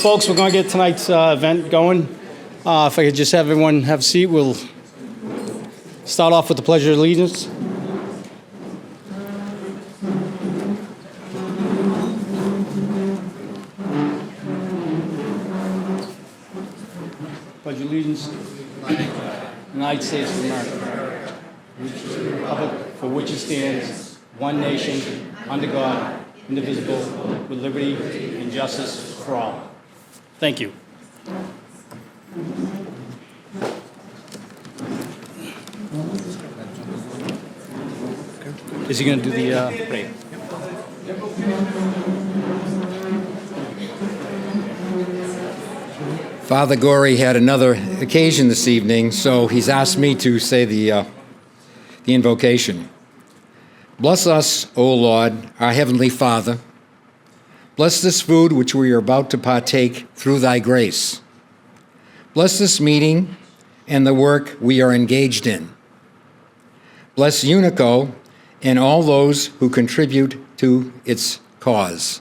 Folks, we're going to get tonight's event going. If I could just have everyone have a seat, we'll start off with the Pledge of Allegiance. Pledge of Allegiance to the United States of America, the Republic for which it stands, one nation, under God, indivisible, with liberty and justice for all. Thank you. Is he going to do the parade? Father Gorey had another occasion this evening, so he's asked me to say the invocation. Bless us, O Lord, our heavenly Father. Bless this food which we are about to partake through thy grace. Bless this meeting and the work we are engaged in. Bless Unico and all those who contribute to its cause.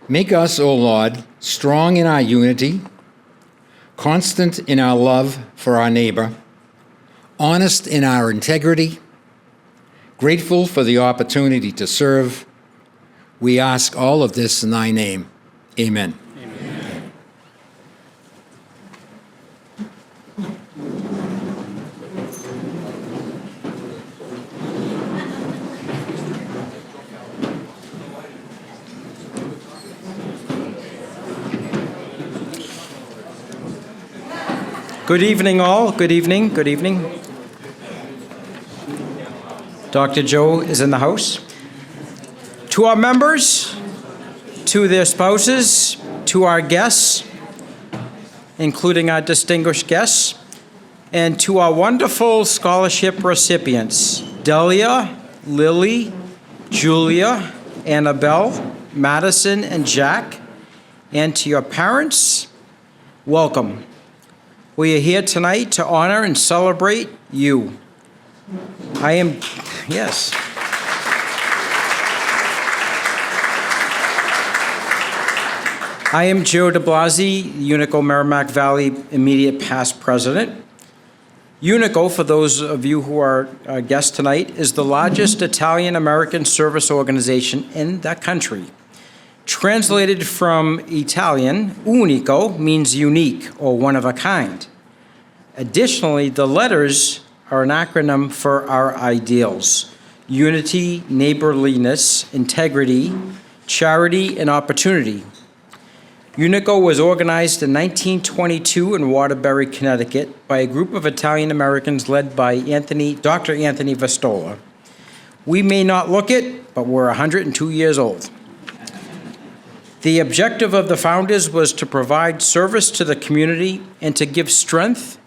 Make us, O Lord, strong in our unity, constant in our love for our neighbor, honest in our integrity, grateful for the opportunity to serve. We ask all of this in thy name. Amen. Amen. Good evening, all. Good evening. Good evening. Dr. Joe is in the house. To our members, to their spouses, to our guests, including our distinguished guests, and to our wonderful scholarship recipients, Delia, Lily, Julia, Annabelle, Madison, and Jack, and to your parents, welcome. We are here tonight to honor and celebrate you. Yes. I am Joe DeBlasi, Unico Merrimack Valley immediate past president. Unico, for those of you who are guests tonight, is the largest Italian-American service organization in the country. Translated from Italian, unico means unique or one of a kind. Additionally, the letters are an acronym for our ideals: unity, neighborliness, integrity, charity, and opportunity. Unico was organized in 1922 in Waterbury, Connecticut by a group of Italian Americans led by Dr. Anthony Vastola. We may not look it, but we're 102 years old. The objective of the founders was to provide service to the community and to give strength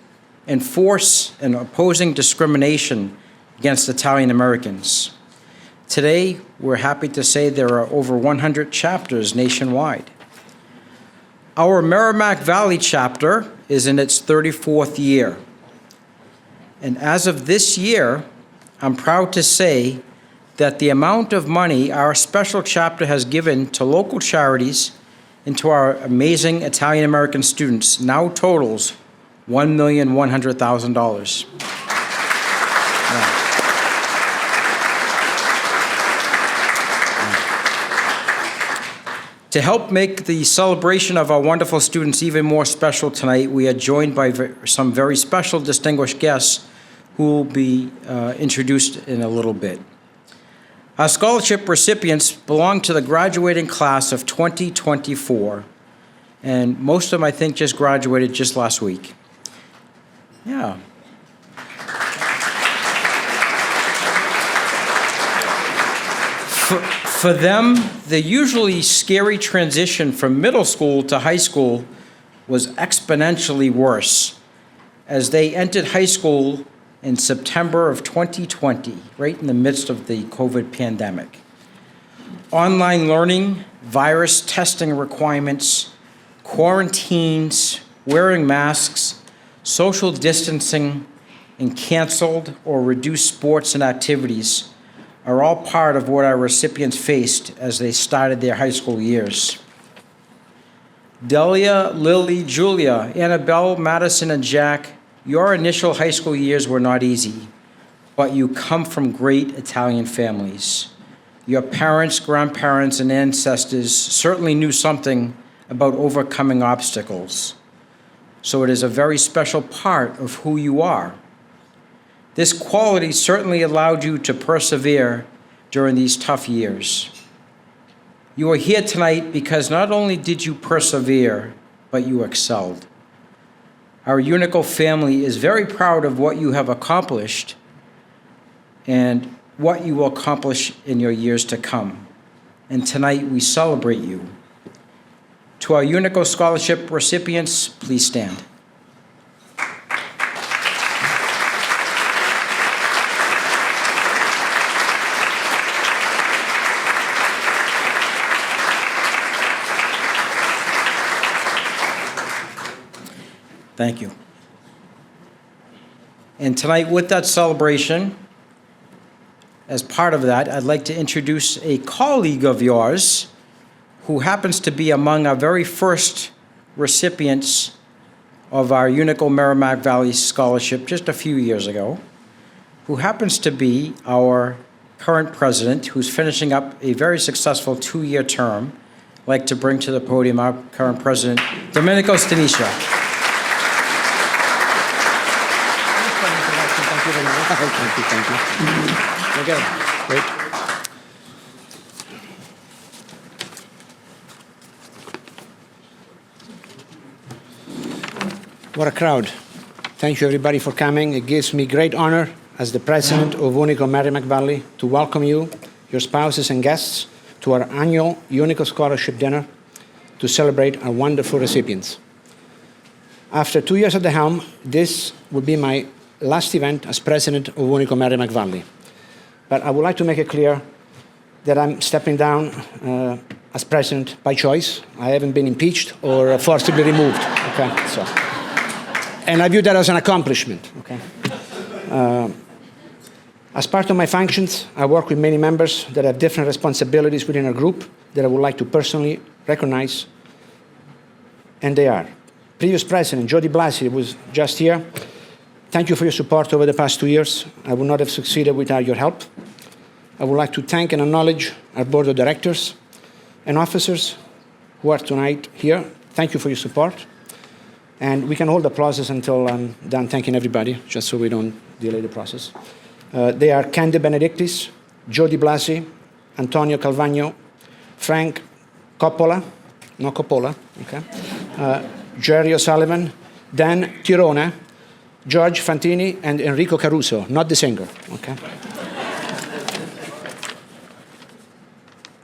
and force in opposing discrimination against Italian Americans. Today, we're happy to say there are over 100 chapters nationwide. Our Merrimack Valley chapter is in its 34th year. And as of this year, I'm proud to say that the amount of money our special chapter has given to local charities and to our amazing Italian-American students now totals $1,100,000. To help make the celebration of our wonderful students even more special tonight, we are joined by some very special distinguished guests who will be introduced in a little bit. Our scholarship recipients belong to the graduating class of 2024, and most of them, I think, just graduated just last week. Yeah. For them, the usually scary transition from middle school to high school was exponentially worse as they entered high school in September of 2020, right in the midst of the COVID pandemic. Online learning, virus testing requirements, quarantines, wearing masks, social distancing, and canceled or reduced sports and activities are all part of what our recipients faced as they started their high school years. Delia, Lily, Julia, Annabelle, Madison, and Jack, your initial high school years were not easy, but you come from great Italian families. Your parents, grandparents, and ancestors certainly knew something about overcoming obstacles. So it is a very special part of who you are. This quality certainly allowed you to persevere during these tough years. You are here tonight because not only did you persevere, but you excelled. Our Unico family is very proud of what you have accomplished and what you will accomplish in your years to come. And tonight we celebrate you. To our Unico Scholarship recipients, please stand. Thank you. And tonight, with that celebration, as part of that, I'd like to introduce a colleague of yours who happens to be among our very first recipients of our Unico Merrimack Valley Scholarship just a few years ago, who happens to be our current president, who's finishing up a very successful 2-year term. I'd like to bring to the podium our current president, Domenico Staniscia. Thank you. Okay, great. What a crowd. Thank you everybody for coming. It gives me great honor as the president of Unico Merrimack Valley to welcome you, your spouses and guests, to our annual Unico Scholarship Dinner to celebrate our wonderful recipients. After 2 years at the helm, this will be my last event as president of Unico Merrimack Valley. But I would like to make it clear that I'm stepping down as president by choice. I haven't been impeached or forcibly removed. Okay, so, and I view that as an accomplishment. Okay. As part of my functions, I work with many members that have different responsibilities within our group that I would like to personally recognize, and they are. Previous president, Joe DeBlasi, who was just here. Thank you for your support over the past 2 years. I would not have succeeded without your help. I would like to thank and acknowledge our board of directors and officers who are tonight here. Thank you for your support. And we can hold the process until I'm done thanking everybody, just so we don't delay the process. They are Candy Benedictis, Joe DeBlasi, Antonio Calvagno, Frank Coppola, no Coppola, okay, Jerry O'Sullivan, Dan Tirone, George Fantini, and Enrico Caruso, not the singer. Okay.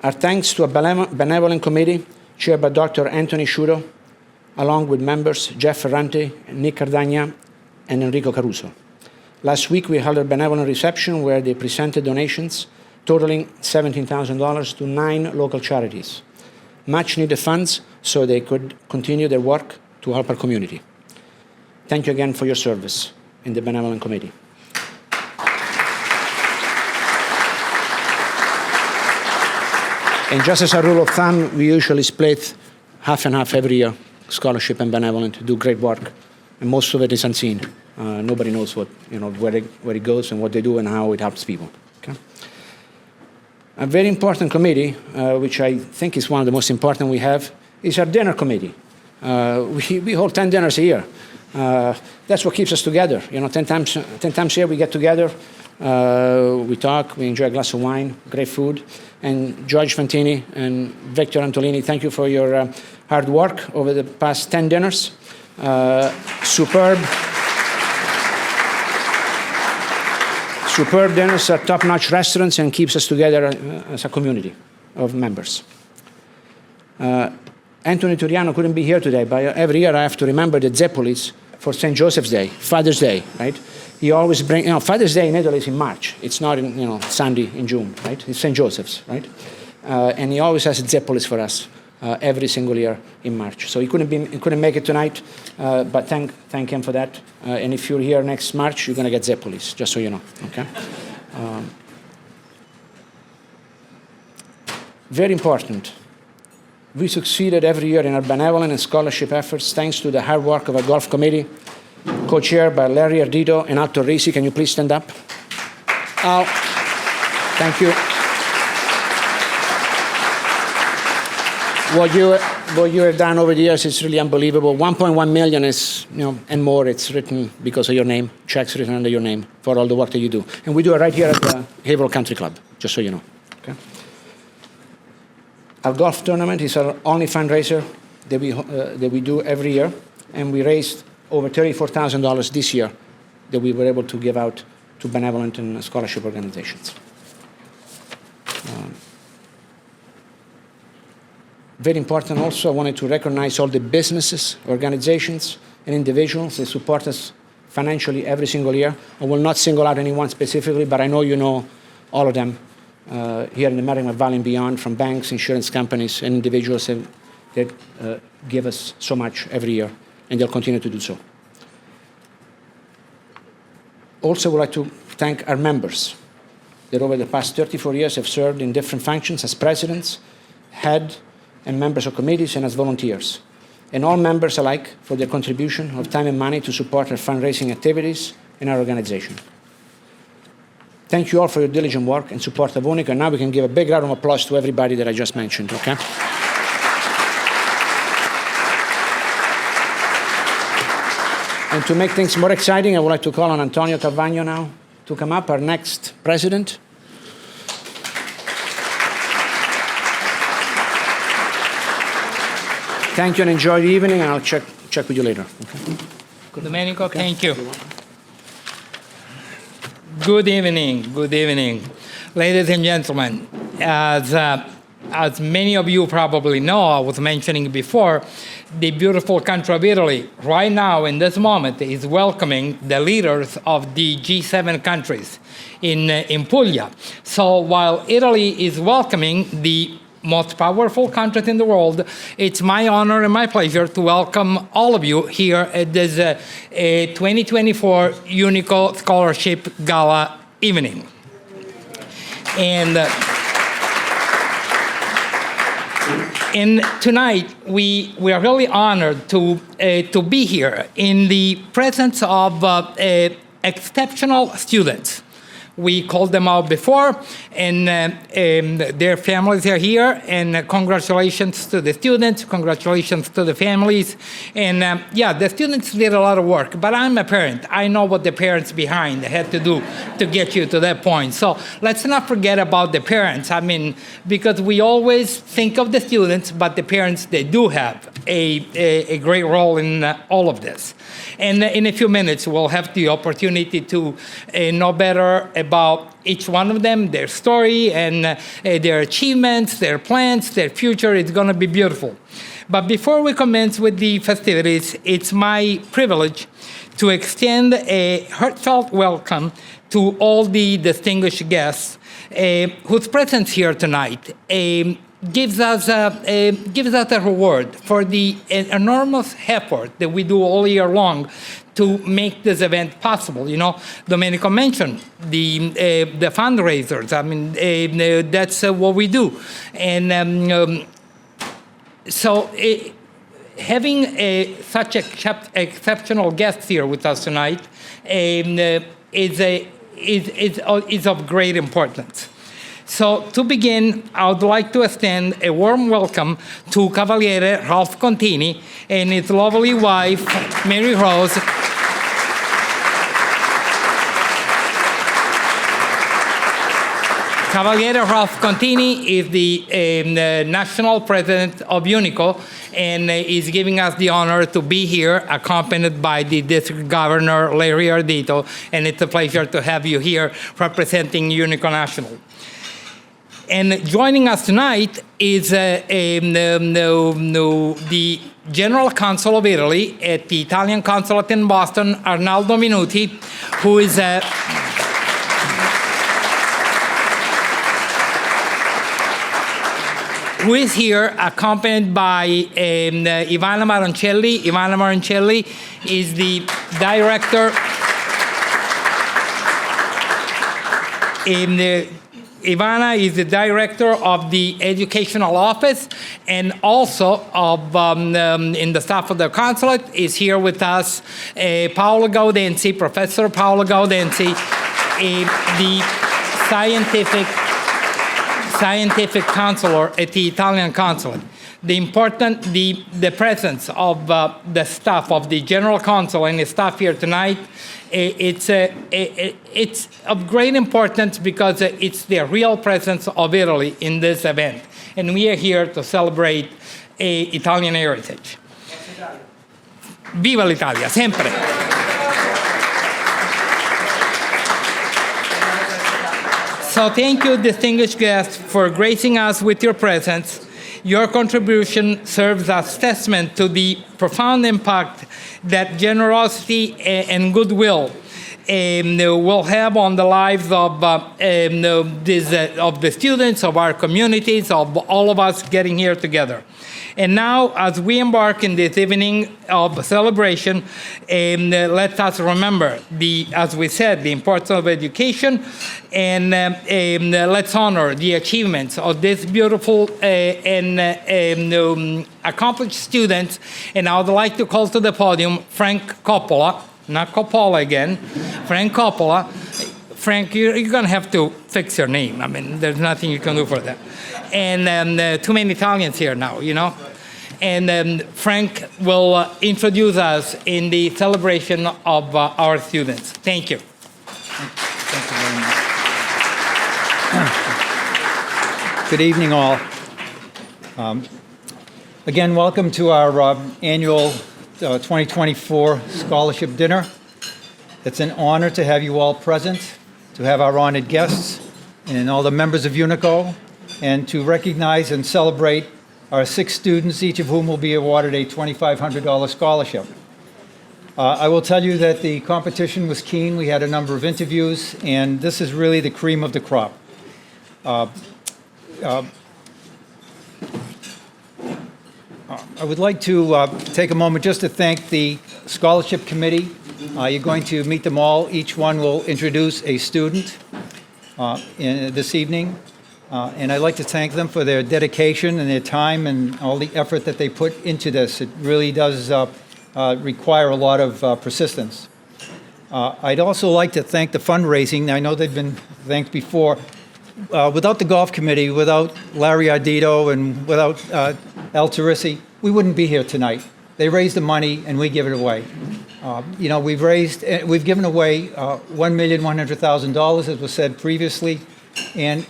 Our thanks to a benevolent committee chaired by Dr. Anthony Sciuro, along with members Jeff Ferrante, Nick Cardagna, and Enrico Caruso. Last week, we held a benevolent reception where they presented donations totaling $17,000 to 9 local charities. Much needed funds so they could continue their work to help our community. Thank you again for your service in the Benevolent Committee. And just as a rule of thumb, we usually split half and half every year, scholarship and benevolent, do great work, and most of it is unseen. Nobody knows what, where it goes and what they do and how it helps people. Okay? A very important committee, which I think is one of the most important we have, is our dinner committee. We hold 10 dinners a year. That's what keeps us together. 10 times a year we get together, we talk, we enjoy a glass of wine, great food. And George Fantini and Victor Antolini, thank you for your hard work over the past 10 dinners. Superb dinners at top-notch restaurants and keeps us together as a community of members. Anthony Turiano couldn't be here today, but every year I have to remember the Zeppolis for St. Joseph's Day, Father's Day, right? He always brings, Father's Day in Italy is in March. It's not in, Sunday in June, right? It's St. Joseph's, right? And he always has Zeppolis for us every single year in March. So he couldn't make it tonight, but thank him for that. And if you're here next March, you're going to get Zeppolis, just so you know, okay? Very important. We succeeded every year in our benevolent and scholarship efforts thanks to the hard work of our golf committee, co-chaired by Larry Ardito and Alto Risi. Can you please stand up? Al, thank you. What you have done over the years is really unbelievable. 1.1 million is, and more, it's written because of your name, checks written under your name for all the work that you do. And we do it right here at the Haverhill Country Club, just so you know. Okay? Our golf tournament is our only fundraiser that we do every year, and we raised over $34,000 this year that we were able to give out to benevolent and scholarship organizations. Very important also, I wanted to recognize all the businesses, organizations, and individuals that support us financially every single year. I will not single out anyone specifically, but I know you know all of them here in the Merrimack Valley and beyond, from banks, insurance companies, and individuals that give us so much every year, and they'll continue to do so. Also, I would like to thank our members that over the past 34 years have served in different functions as presidents, head, and members of committees, and as volunteers, and all members alike for their contribution of time and money to support our fundraising activities and our organization. Thank you all for your diligent work and support of Unico, and now we can give a big round of applause to everybody that I just mentioned, okay? And to make things more exciting, I would like to call on Antonio Calvagno now to come up, our next president. Thank you and enjoy the evening, and I'll check with you later. Okay. Domenico, thank you. Good evening, good evening. Ladies and gentlemen, as many of you probably know, I was mentioning before, the beautiful country of Italy right now in this moment is welcoming the leaders of the G7 countries in Puglia. So while Italy is welcoming the most powerful countries in the world, it's my honor and my pleasure to welcome all of you here at this 2024 Unico Scholarship Gala evening. And tonight, we are really honored to be here in the presence of exceptional students. We called them out before, and their families are here, and congratulations to the students, congratulations to the families. And yeah, the students did a lot of work, but I'm a parent. I know what the parents behind had to do to get you to that point. So let's not forget about the parents. I mean, because we always think of the students, but the parents, they do have a great role in all of this. And in a few minutes, we'll have the opportunity to know better about each one of them, their story, and their achievements, their plans, their future. It's going to be beautiful. But before we commence with the festivities, it's my privilege to extend a heartfelt welcome to all the distinguished guests whose presence here tonight gives us a reward for the enormous effort that we do all year long to make this event possible. You know, Domenico mentioned the fundraisers. I mean, that's what we do. And so having such exceptional guests here with us tonight is of great importance. So to begin, I would like to extend a warm welcome to Cavaliere Ralph Contini and his lovely wife, Mary Rose. Cavaliere Ralph Contini is the national president of Unico, and is giving us the honor to be here, accompanied by the district governor, Larry Ardito, and it's a pleasure to have you here representing Unico National. And joining us tonight is the General Consul of Italy at the Italian Consulate in Boston, Arnaldo Minuti, who is here accompanied by Ivana Maroncelli. Ivana Maroncelli is the director Ivana is the director of the educational office and also of in the staff of the consulate. Is here with us Paolo Gaudenzi, Professor Paolo Gaudenzi, the scientific counselor at the Italian consulate. The presence of the staff of the general counsel and the staff here tonight, it's of great importance because it's the real presence of Italy in this event. And we are here to celebrate Italian heritage. Viva l'Italia, sempre! So thank you, distinguished guests, for gracing us with your presence. Your contribution serves as testament to the profound impact that generosity and goodwill will have on the lives of the students, of our communities, of all of us getting here together. And now, as we embark in this evening of celebration, let us remember, as we said, the importance of education, and let's honor the achievements of these beautiful and accomplished students. And I would like to call to the podium Frank Coppola, not Coppola again, Frank Coppola. Frank, you're going to have to fix your name. I mean, there's nothing you can do for that. And too many Italians here now, you know. And Frank will introduce us in the celebration of our students. Thank you. Thank you very much. Good evening, all. Again, welcome to our annual 2024 Scholarship Dinner. It's an honor to have you all present, to have our honored guests and all the members of Unico, and to recognize and celebrate our 6 students, each of whom will be awarded a $2,500 scholarship. I will tell you that the competition was keen. We had a number of interviews, and this is really the cream of the crop. I would like to take a moment just to thank the scholarship committee. You're going to meet them all. Each one will introduce a student this evening. And I'd like to thank them for their dedication and their time and all the effort that they put into this. It really does require a lot of persistence. I'd also like to thank the fundraising. I know they've been thanked before. Without the golf committee, without Larry Ardito, and without Al Teresi, we wouldn't be here tonight. They raise the money and we give it away. You know, we've given away $1,100,000, as was said previously, and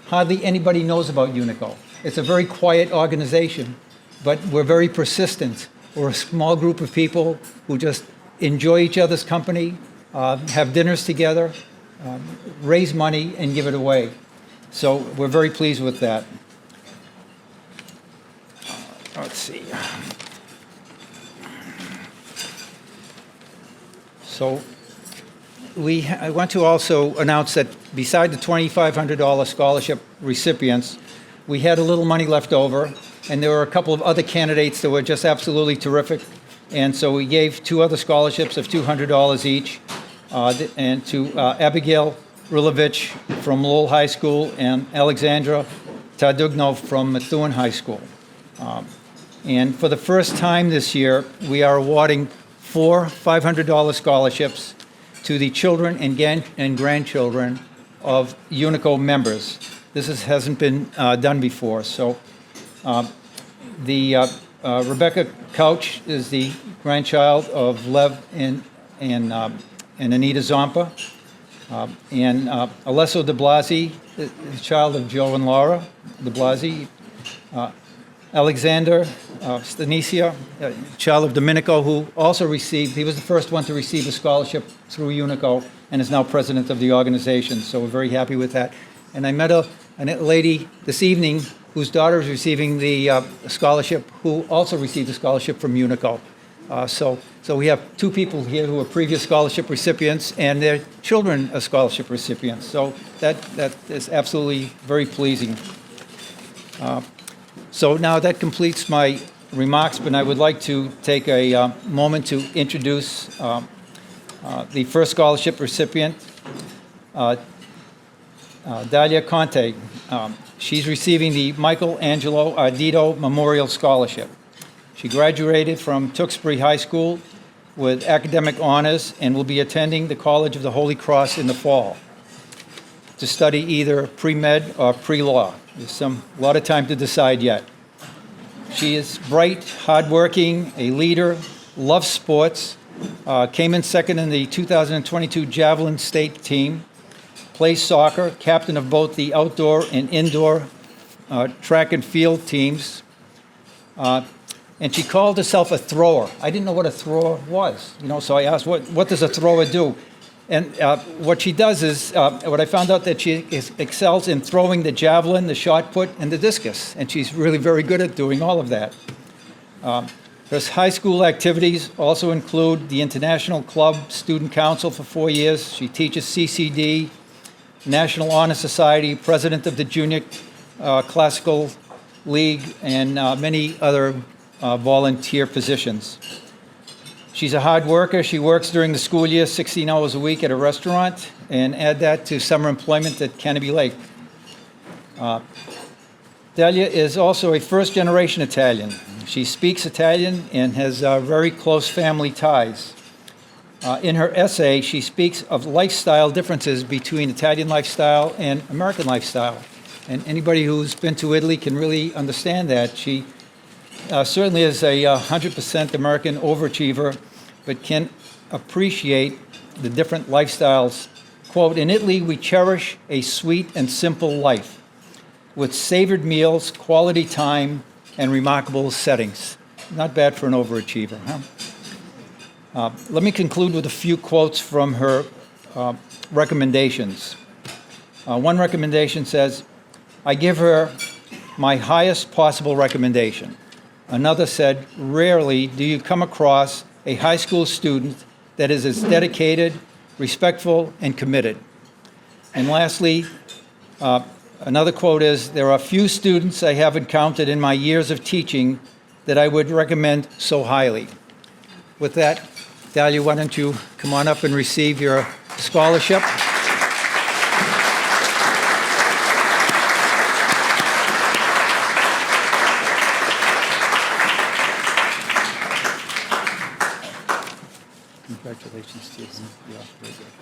hardly anybody knows about Unico. It's a very quiet organization, but we're very persistent. We're a small group of people who just enjoy each other's company, have dinners together, raise money, and give it away. So we're very pleased with that. Let's see. So I want to also announce that beside the $2,500 scholarship recipients, we had a little money left over, and there were a couple of other candidates that were just absolutely terrific. And so we gave 2 other scholarships of $200 each, and to Abigail Rilovich from Lowell High School and Alexandra Tardugno from Methuen High School. And for the first time this year, we are awarding 4 $500 scholarships to the children and grandchildren of Unico members. This hasn't been done before. So Rebecca Couch is the grandchild of Lev and Anita Zompa. And Alesso de Blasi, the child of Joe and Laura de Blasi. Alexander Stanicia, child of Domenico, who also he was the first one to receive a scholarship through Unico and is now president of the organization. So we're very happy with that. And I met a lady this evening whose daughter is receiving the scholarship, who also received a scholarship from Unico. So we have 2 people here who are previous scholarship recipients, and their children are scholarship recipients. So that is absolutely very pleasing. So now that completes my remarks, but I would like to take a moment to introduce the first scholarship recipient, Dalia Conte. She's receiving the Michelangelo Ardito Memorial Scholarship. She graduated from Tewksbury High School with academic honors and will be attending the College of the Holy Cross in the fall to study either pre-med or pre-law. There's a lot of time to decide yet. She is bright, hardworking, a leader, loves sports, came in second in the 2022 Javelin State team, plays soccer, captain of both the outdoor and indoor track and field teams, and she called herself a thrower. I didn't know what a thrower was, so I asked, what does a thrower do? And what she does is, what I found out that she excels in throwing the javelin, the shot put, and the discus, and she's really very good at doing all of that. Her high school activities also include the International Club Student Council for 4 years. She teaches CCD, National Honor Society, president of the Junior Classical League, and many other volunteer positions. She's a hard worker. She works during the school year 16 hours a week at a restaurant, and add that to summer employment at Canopy Lake. Delia is also a first-generation Italian. She speaks Italian and has very close family ties. In her essay, she speaks of lifestyle differences between Italian lifestyle and American lifestyle. And anybody who's been to Italy can really understand that. She certainly is a 100% American overachiever, but can appreciate the different lifestyles. Quote, "In Italy, we cherish a sweet and simple life with savored meals, quality time, and remarkable settings." Not bad for an overachiever, huh? Let me conclude with a few quotes from her recommendations. One recommendation says, "I give her my highest possible recommendation." Another said, "Rarely do you come across a high school student that is as dedicated, respectful, and committed." And lastly, another quote is, "There are few students I have encountered in my years of teaching that I would recommend so highly." With that, Dalia, why don't you come on up and receive your scholarship? Congratulations to you. Yeah, very good.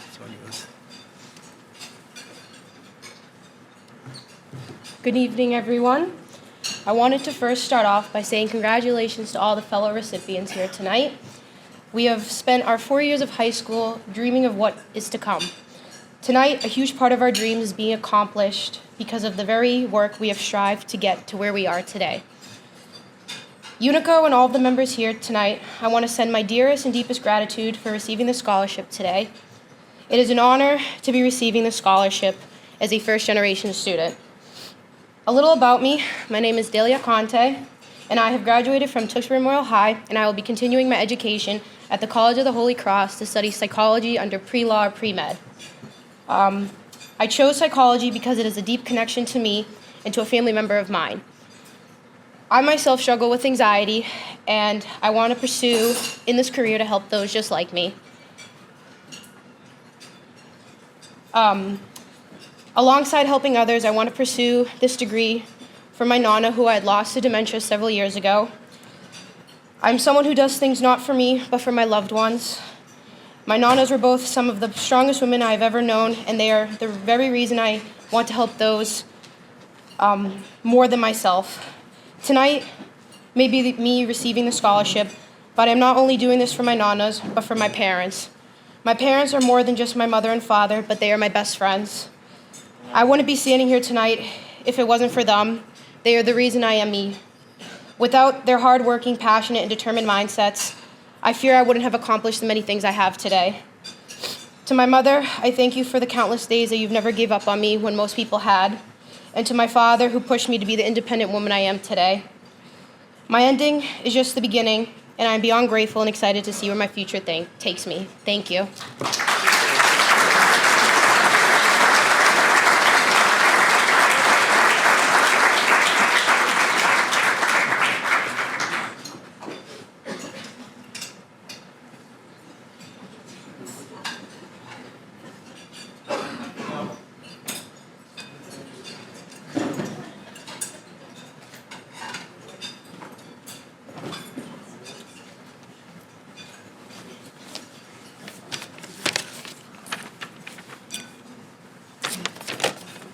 It's all yours. Good evening, everyone. I wanted to first start off by saying congratulations to all the fellow recipients here tonight. We have spent our 4 years of high school dreaming of what is to come. Tonight, a huge part of our dreams is being accomplished because of the very work we have strived to get to where we are today. Unico and all of the members here tonight, I want to send my dearest and deepest gratitude for receiving the scholarship today. It is an honor to be receiving the scholarship as a first-generation student. A little about me, my name is Delia Conte, and I have graduated from Tewksbury Memorial High, and I will be continuing my education at the College of the Holy Cross to study psychology under pre-law or pre-med. I chose psychology because it is a deep connection to me and to a family member of mine. I myself struggle with anxiety, and I want to pursue in this career to help those just like me. Alongside helping others, I want to pursue this degree for my Nana, who I had lost to dementia several years ago. I'm someone who does things not for me, but for my loved ones. My Nanas were both some of the strongest women I've ever known, and they are the very reason I want to help those more than myself. Tonight may be me receiving the scholarship, but I'm not only doing this for my Nanas, but for my parents. My parents are more than just my mother and father, but they are my best friends. I wouldn't be standing here tonight if it wasn't for them. They are the reason I am me. Without their hardworking, passionate, and determined mindsets, I fear I wouldn't have accomplished the many things I have today. To my mother, I thank you for the countless days that you've never gave up on me when most people had. And to my father, who pushed me to be the independent woman I am today. My ending is just the beginning, and I'm beyond grateful and excited to see where my future takes me. Thank you.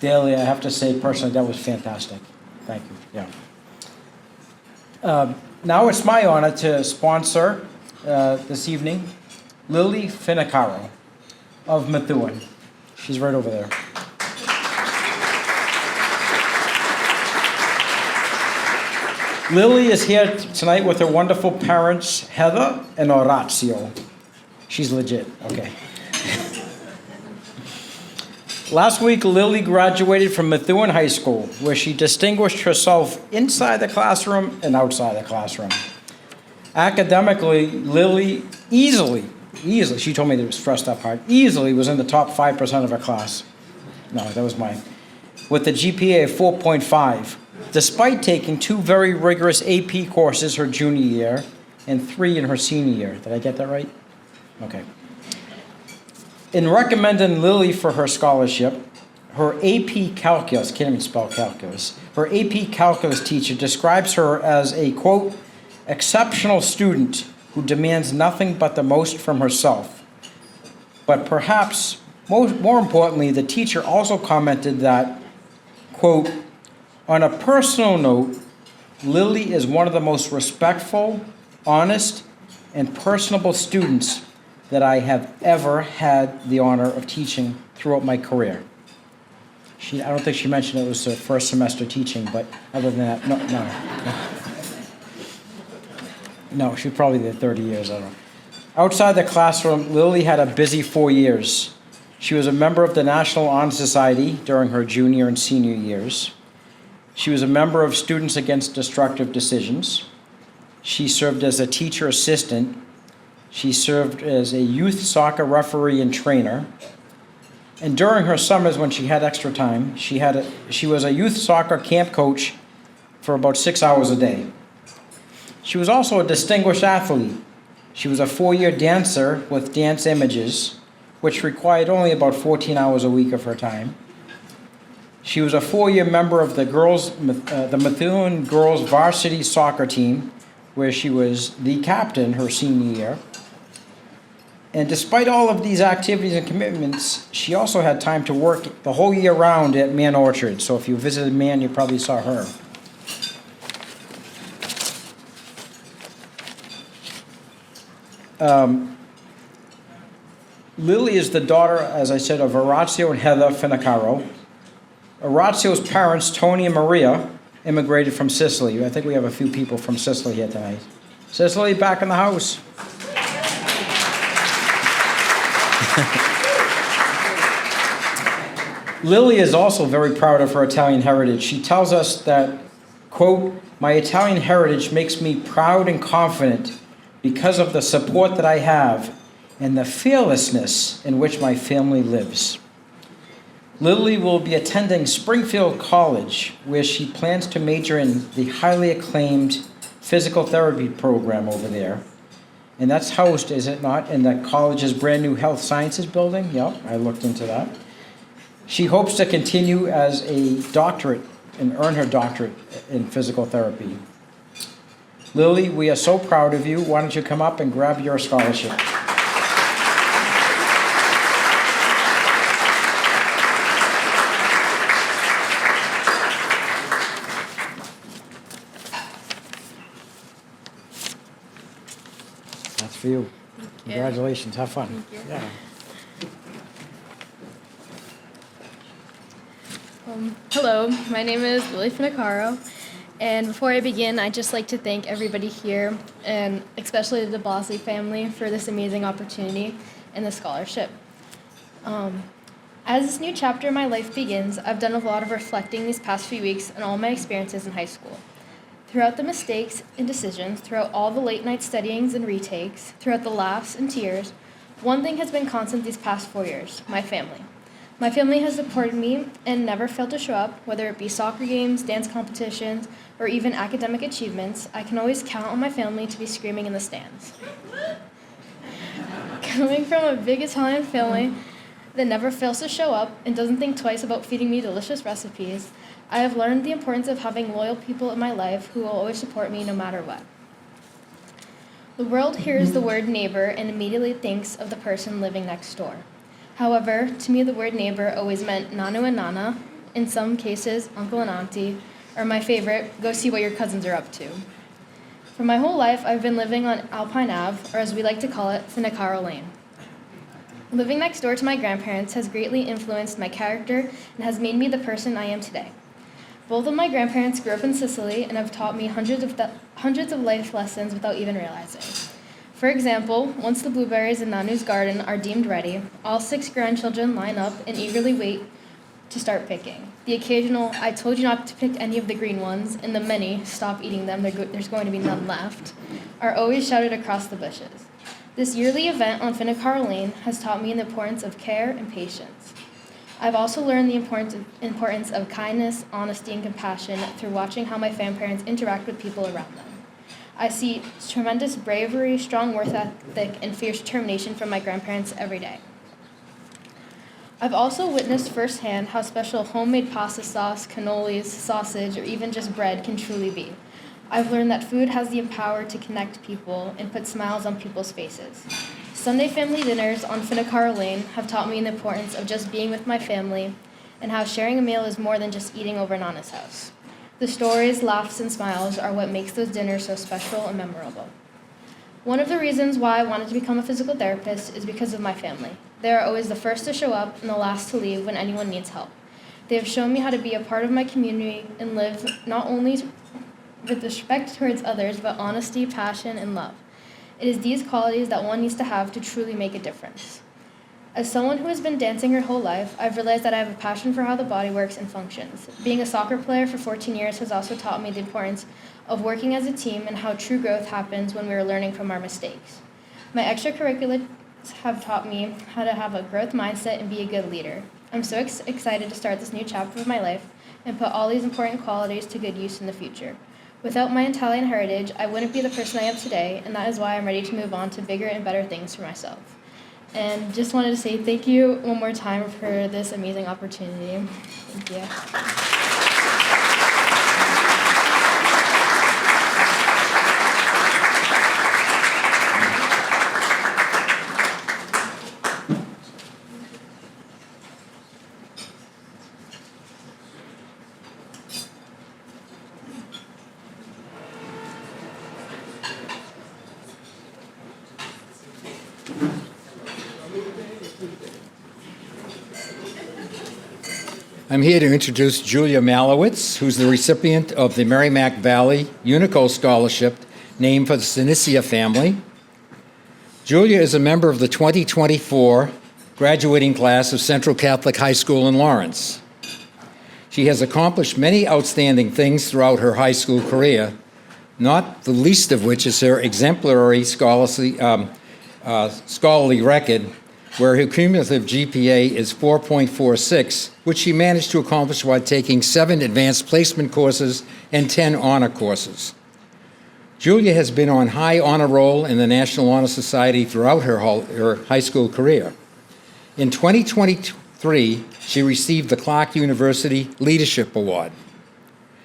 Daly, I have to say personally, that was fantastic. Thank you, yeah. Now it's my honor to sponsor this evening Lily Finicaro of Methuen. She's right over there. Lily is here tonight with her wonderful parents, Heather and Orazio. She's legit, okay. Last week, Lily graduated from Methuen High School, where she distinguished herself inside the classroom and outside the classroom. Academically, Lily easily, she told me that it was stressed up hard, easily was in the top 5% of her class. No, that was mine. With a GPA of 4.5, despite taking 2 very rigorous AP courses her junior year and 3 in her senior year. Did I get that right? Okay. In recommending Lily for her scholarship, her AP Calculus, can't even spell calculus, her AP Calculus teacher describes her as a, quote, exceptional student who demands nothing but the most from herself. But perhaps more importantly, the teacher also commented that, quote, on a personal note, Lily is one of the most respectful, honest, and personable students that I have ever had the honor of teaching throughout my career. I don't think she mentioned it was her first semester teaching, but other than that, no, she's probably there 30 years, I don't know. Outside the classroom, Lily had a busy 4 years. She was a member of the National Honor Society during her junior and senior years. She was a member of Students Against Destructive Decisions. She served as a teacher assistant. She served as a youth soccer referee and trainer. And during her summers when she had extra time, she was a youth soccer camp coach for about 6 hours a day. She was also a distinguished athlete. She was a 4-year dancer with Dance Images, which required only about 14 hours a week of her time. She was a 4-year member of the Methuen girls varsity soccer team, where she was the captain her senior year. And despite all of these activities and commitments, she also had time to work the whole year round at Man Orchard. So if you visited Man, you probably saw her. Lily is the daughter, as I said, of Orazio and Heather Finicaro. Orazio's parents, Tony and Maria, immigrated from Sicily. I think we have a few people from Sicily here tonight. Sicily, back in the house. Lily is also very proud of her Italian heritage. She tells us that, quote, my Italian heritage makes me proud and confident because of the support that I have and the fearlessness in which my family lives. Lily will be attending Springfield College, where she plans to major in the highly acclaimed physical therapy program over there. And that's housed, is it not, in the college's brand new health sciences building? Yep, I looked into that. She hopes to continue as a doctorate and earn her doctorate in physical therapy. Lily, we are so proud of you. Why don't you come up and grab your scholarship? That's for you. Congratulations. Have fun. Thank you. Yeah. Hello, my name is Lily Finicaro, and before I begin, I'd just like to thank everybody here, and especially the Bosley family, for this amazing opportunity and the scholarship. As this new chapter in my life begins, I've done a lot of reflecting these past few weeks on all my experiences in high school. Throughout the mistakes and decisions, throughout all the late night studyings and retakes, throughout the laughs and tears, one thing has been constant these past 4 years: my family. My family has supported me and never failed to show up, whether it be soccer games, dance competitions, or even academic achievements. I can always count on my family to be screaming in the stands. Coming from a big Italian family that never fails to show up and doesn't think twice about feeding me delicious recipes, I have learned the importance of having loyal people in my life who will always support me no matter what. The world hears the word neighbor and immediately thinks of the person living next door. However, to me the word neighbor always meant nanu and nana, in some cases, uncle and auntie, or my favorite, go see what your cousins are up to. For my whole life, I've been living on Alpine Ave, or as we like to call it, Finicaro Lane. Living next door to my grandparents has greatly influenced my character and has made me the person I am today. Both of my grandparents grew up in Sicily and have taught me hundreds of life lessons without even realizing. For example, once the blueberries in Nanu's garden are deemed ready, all 6 grandchildren line up and eagerly wait to start picking. The occasional, "I told you not to pick any of the green ones," and the many, "Stop eating them, there's going to be none left," are always shouted across the bushes. This yearly event on Finicaro Lane has taught me the importance of care and patience. I've also learned the importance of kindness, honesty, and compassion through watching how my grandparents interact with people around them. I see tremendous bravery, strong work ethic, and fierce determination from my grandparents every day. I've also witnessed firsthand how special homemade pasta sauce, cannolis, sausage, or even just bread can truly be. I've learned that food has the power to connect people and put smiles on people's faces. Sunday family dinners on Finicaro Lane have taught me the importance of just being with my family and how sharing a meal is more than just eating over Nana's house. The stories, laughs, and smiles are what makes those dinners so special and memorable. One of the reasons why I wanted to become a physical therapist is because of my family. They are always the first to show up and the last to leave when anyone needs help. They have shown me how to be a part of my community and live not only with respect towards others, but honesty, passion, and love. It is these qualities that one needs to have to truly make a difference. As someone who has been dancing her whole life, I've realized that I have a passion for how the body works and functions. Being a soccer player for 14 years has also taught me the importance of working as a team and how true growth happens when we are learning from our mistakes. My extracurriculars have taught me how to have a growth mindset and be a good leader. I'm so excited to start this new chapter of my life and put all these important qualities to good use in the future. Without my Italian heritage, I wouldn't be the person I am today, and that is why I'm ready to move on to bigger and better things for myself. And just wanted to say thank you one more time for this amazing opportunity. Thank you. I'm here to introduce Julia Malowitz, who's the recipient of the Merrimack Valley Unico Scholarship named for the Synestia family. Julia is a member of the 2024 graduating class of Central Catholic High School in Lawrence. She has accomplished many outstanding things throughout her high school career, not the least of which is her exemplary scholarly record, where her cumulative GPA is 4.46, which she managed to accomplish while taking 7 advanced placement courses and 10 honor courses. Julia has been on high honor roll in the National Honor Society throughout her high school career. In 2023, she received the Clark University Leadership Award.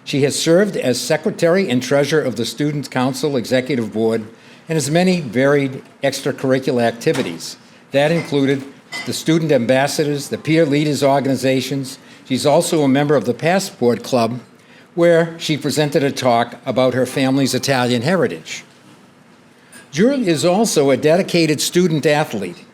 She has served as secretary and treasurer of the Student Council Executive Board and has many varied extracurricular activities. That included the student ambassadors, the peer leaders organizations. She's also a member of the Passport Club, where she presented a talk about her family's Italian heritage. Julia is also a dedicated student athlete.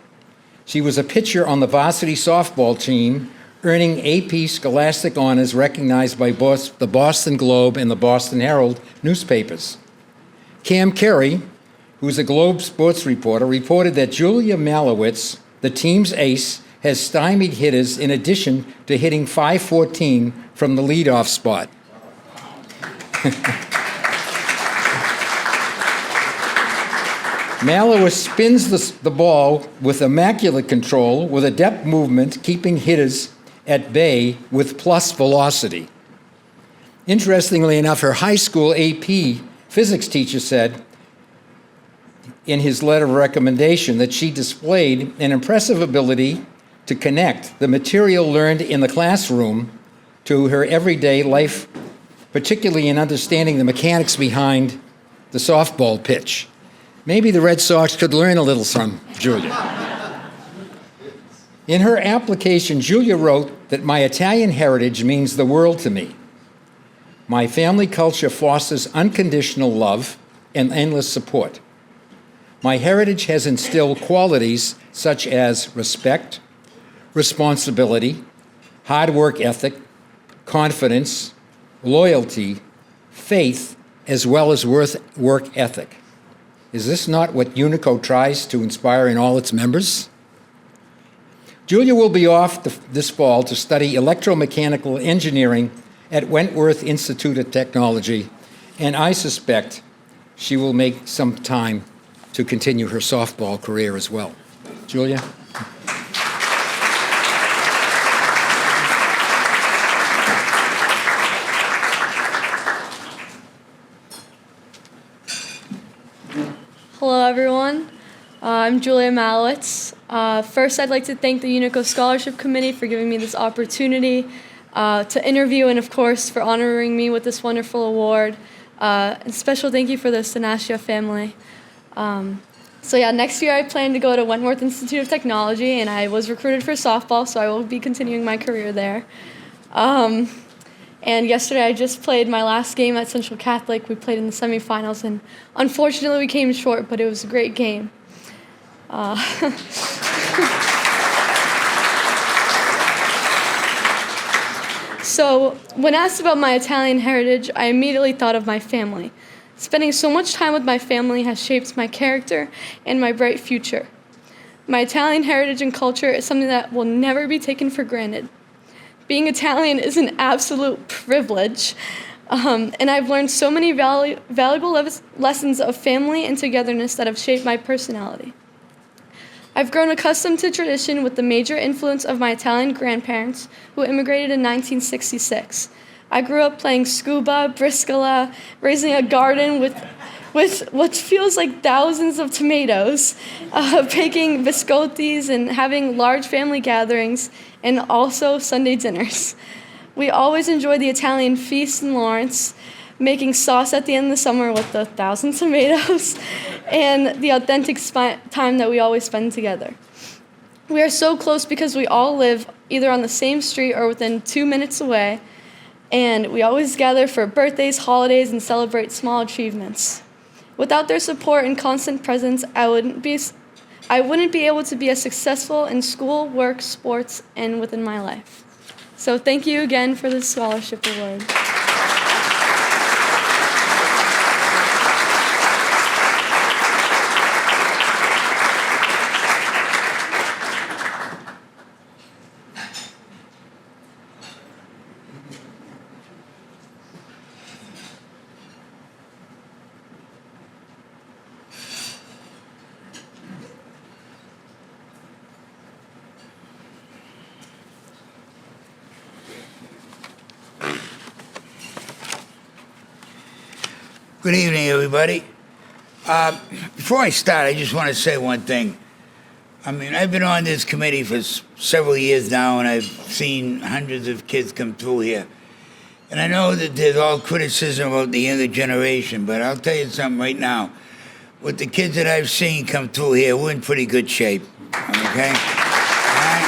She was a pitcher on the varsity softball team, earning AP Scholastic honors recognized by both the Boston Globe and the Boston Herald newspapers. Cam Carey, who's a Globe sports reporter, reported that Julia Malowitz, the team's ace, has stymied hitters in addition to hitting .514 from the leadoff spot. Malowitz spins the ball with immaculate control, with adept movement, keeping hitters at bay with plus velocity. Interestingly enough, her high school AP physics teacher said in his letter of recommendation that she displayed an impressive ability to connect the material learned in the classroom to her everyday life, particularly in understanding the mechanics behind the softball pitch. Maybe the Red Sox could learn a little from Julia. In her application, Julia wrote that my Italian heritage means the world to me. My family culture fosters unconditional love and endless support. My heritage has instilled qualities such as respect, responsibility, hard work ethic, confidence, loyalty, faith, as well as work ethic. Is this not what Unico tries to inspire in all its members? Julia will be off this fall to study electromechanical engineering at Wentworth Institute of Technology, and I suspect she will make some time to continue her softball career as well. Julia? Hello, everyone. I'm Julia Malowitz. First, I'd like to thank the Unico Scholarship Committee for giving me this opportunity to interview and, of course, for honoring me with this wonderful award. And special thank you for the Sanascia family. Next year I plan to go to Wentworth Institute of Technology, and I was recruited for softball, so I will be continuing my career there. And yesterday I just played my last game at Central Catholic. We played in the semifinals, and unfortunately we came short, but it was a great game. So when asked about my Italian heritage, I immediately thought of my family. Spending so much time with my family has shaped my character and my bright future. My Italian heritage and culture is something that will never be taken for granted. Being Italian is an absolute privilege, and I've learned so many valuable lessons of family and togetherness that have shaped my personality. I've grown accustomed to tradition with the major influence of my Italian grandparents, who immigrated in 1966. I grew up playing scuba, briscola, raising a garden with what feels like thousands of tomatoes, baking biscottis and having large family gatherings, and also Sunday dinners. We always enjoy the Italian feast in Lawrence, making sauce at the end of the summer with the 1,000 tomatoes, and the authentic time that we always spend together. We are so close because we all live either on the same street or within 2 minutes away, and we always gather for birthdays, holidays, and celebrate small achievements. Without their support and constant presence, I wouldn't be able to be as successful in school, work, sports, and within my life. So thank you again for this scholarship award. Good evening, everybody. Before I start, I just want to say one thing. I mean, I've been on this committee for several years now, and I've seen hundreds of kids come through here. And I know that there's all criticism about the younger generation, but I'll tell you something right now. With the kids that I've seen come through here, we're in pretty good shape, okay? All right?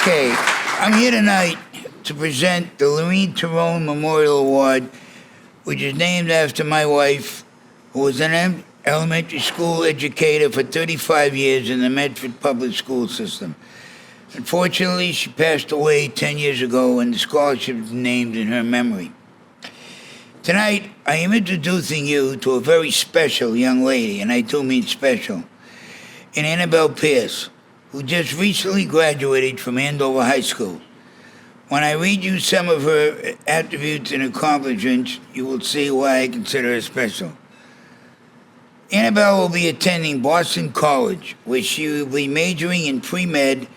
Okay, I'm here tonight to present the Lorene Tyrone Memorial Award, which is named after my wife, who was an elementary school educator for 35 years in the Medford public school system. Unfortunately, she passed away 10 years ago, and the scholarship is named in her memory. Tonight, I am introducing you to a very special young lady, and I do mean special, in Annabelle Pierce, who just recently graduated from Andover High School. When I read you some of her attributes and accomplishments, you will see why I consider her special. Annabelle will be attending Boston College, where she will be majoring in pre-med,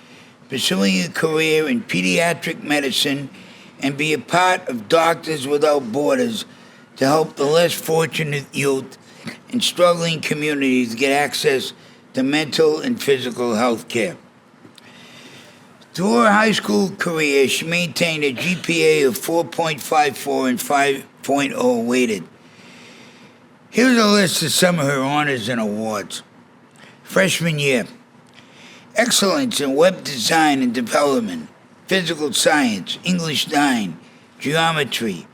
pursuing a career in pediatric medicine, and be a part of Doctors Without Borders to help the less fortunate youth in struggling communities get access to mental and physical health care. Through her high school career, she maintained a GPA of 4.54 and 5.0 weighted. Here's a list of some of her honors and awards. Freshman year. Excellence in web design and development, physical science, English 9, geometry,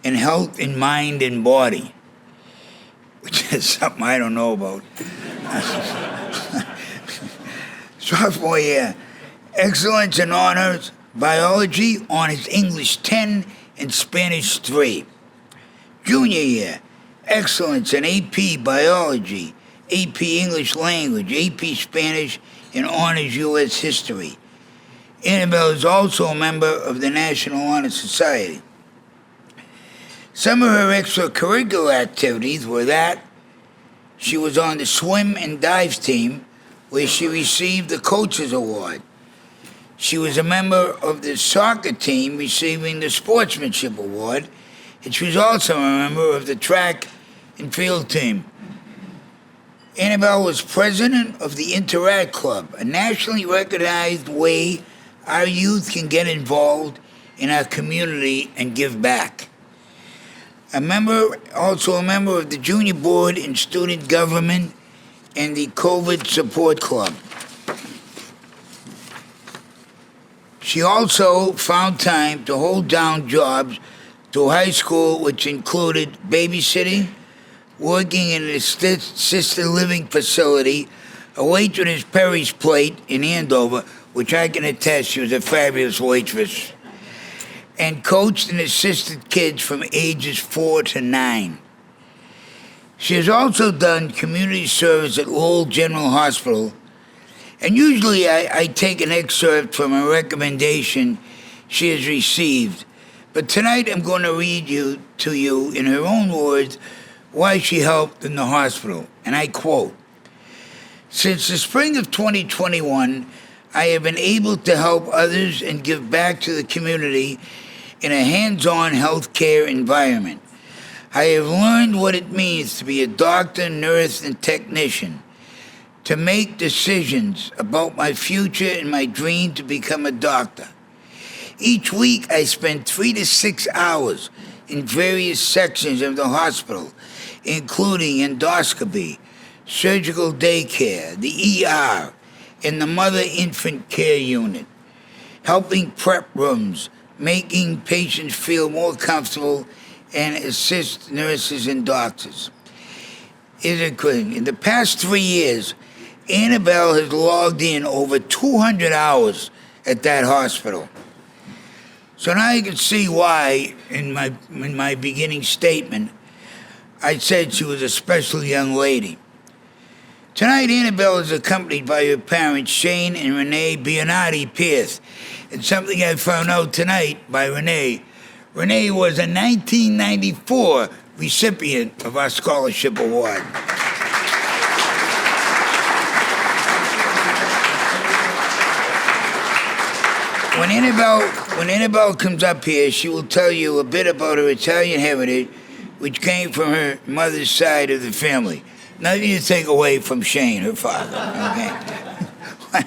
and health in mind and body, which is something I don't know about. Sophomore year, excellence in honors, biology, honors English 10, and Spanish 3. Junior year, excellence in AP biology, AP English language, AP Spanish, and honors U.S. history. Annabelle is also a member of the National Honor Society. Some of her extracurricular activities were that she was on the swim and dive team, where she received the Coaches Award. She was a member of the soccer team, receiving the Sportsmanship Award, and she was also a member of the track and field team. Annabelle was president of the Interact Club, a nationally recognized way our youth can get involved in our community and give back. Also a member of the Junior Board in Student Government and the COVID Support Club. She also found time to hold down jobs through high school, which included babysitting, working in an assisted living facility, a waitress at Perry's Plate in Andover, which I can attest she was a fabulous waitress, and coached and assisted kids from ages 4 to 9. She has also done community service at Lowell General Hospital, and usually I take an excerpt from a recommendation she has received, but tonight I'm going to read to you in her own words why she helped in the hospital, and I quote, "Since the spring of 2021, I have been able to help others and give back to the community in a hands-on healthcare environment. I have learned what it means to be a doctor, nurse, and technician, to make decisions about my future and my dream to become a doctor. Each week I spend 3 to 6 hours in various sections of the hospital, including endoscopy, surgical daycare, the ER, and the mother-infant care unit, helping prep rooms, making patients feel more comfortable, and assist nurses and doctors. In the past 3 years, Annabelle has logged in over 200 hours at that hospital. So now you can see why, in my beginning statement, I said she was a special young lady. Tonight, Annabelle is accompanied by her parents, Shane and Renee Bionardi Pierce. And something I found out tonight by Renee. Renee was a 1994 recipient of our scholarship award. When Annabelle comes up here, she will tell you a bit about her Italian heritage, which came from her mother's side of the family. Nothing to take away from Shane, her father, okay?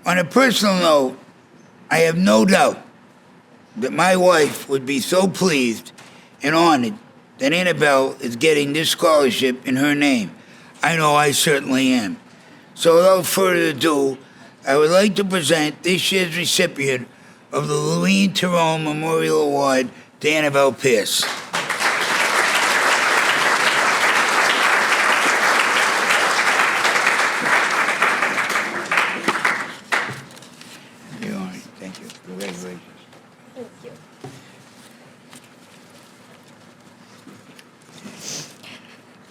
On a personal note, I have no doubt that my wife would be so pleased and honored that Annabelle is getting this scholarship in her name. I know I certainly am. So without further ado, I would like to present this year's recipient of the Louise Tyrone Memorial Award to Annabelle Pierce. Thank you. Congratulations. Thank you.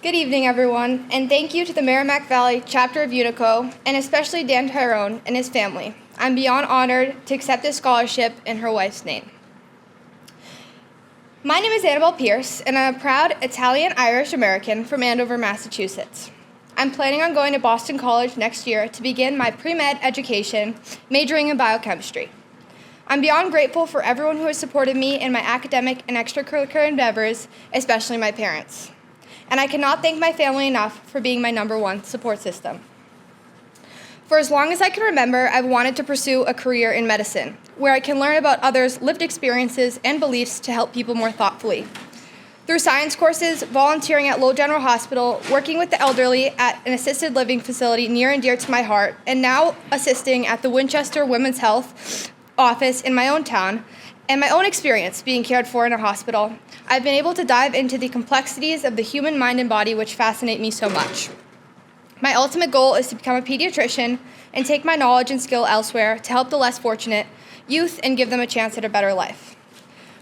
Good evening, everyone, and thank you to the Merrimack Valley chapter of Unico, and especially Dan Tyrone and his family. I'm beyond honored to accept this scholarship in her wife's name. My name is Annabelle Pierce, and I'm a proud Italian-Irish American from Andover, Massachusetts. I'm planning on going to Boston College next year to begin my pre-med education, majoring in biochemistry. I'm beyond grateful for everyone who has supported me in my academic and extracurricular endeavors, especially my parents. And I cannot thank my family enough for being my #1 support system. For as long as I can remember, I've wanted to pursue a career in medicine, where I can learn about others' lived experiences and beliefs to help people more thoughtfully. through science courses, volunteering at Lowell General Hospital, working with the elderly at an assisted living facility near and dear to my heart, and now assisting at the Winchester Women's Health office in my own town, and my own experience being cared for in a hospital, I've been able to dive into the complexities of the human mind and body which fascinate me so much. My ultimate goal is to become a pediatrician and take my knowledge and skill elsewhere to help the less fortunate youth and give them a chance at a better life.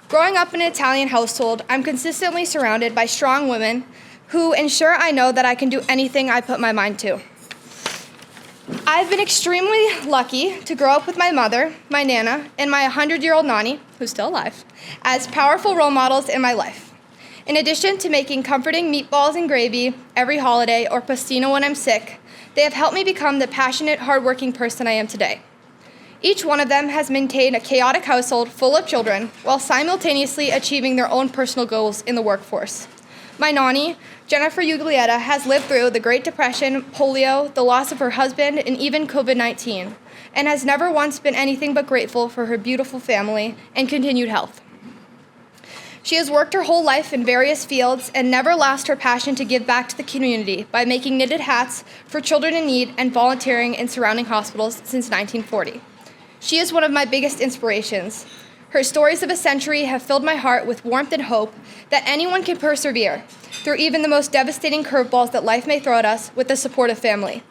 Growing up in an Italian household, I'm consistently surrounded by strong women who ensure I know that I can do anything I put my mind to. I've been extremely lucky to grow up with my mother, my Nana, and my 100-year-old Nani, who's still alive, as powerful role models in my life. In addition to making comforting meatballs and gravy every holiday or pastino when I'm sick, they have helped me become the passionate, hardworking person I am today. Each one of them has maintained a chaotic household full of children while simultaneously achieving their own personal goals in the workforce. My Nani, Jennifer Uglietta, has lived through the Great Depression, polio, the loss of her husband, and even COVID-19, and has never once been anything but grateful for her beautiful family and continued health. She has worked her whole life in various fields and never lost her passion to give back to the community by making knitted hats for children in need and volunteering in surrounding hospitals since 1940. She is one of my biggest inspirations. Her stories of a century have filled my heart with warmth and hope that anyone can persevere through even the most devastating curveballs that life may throw at us with the support of family.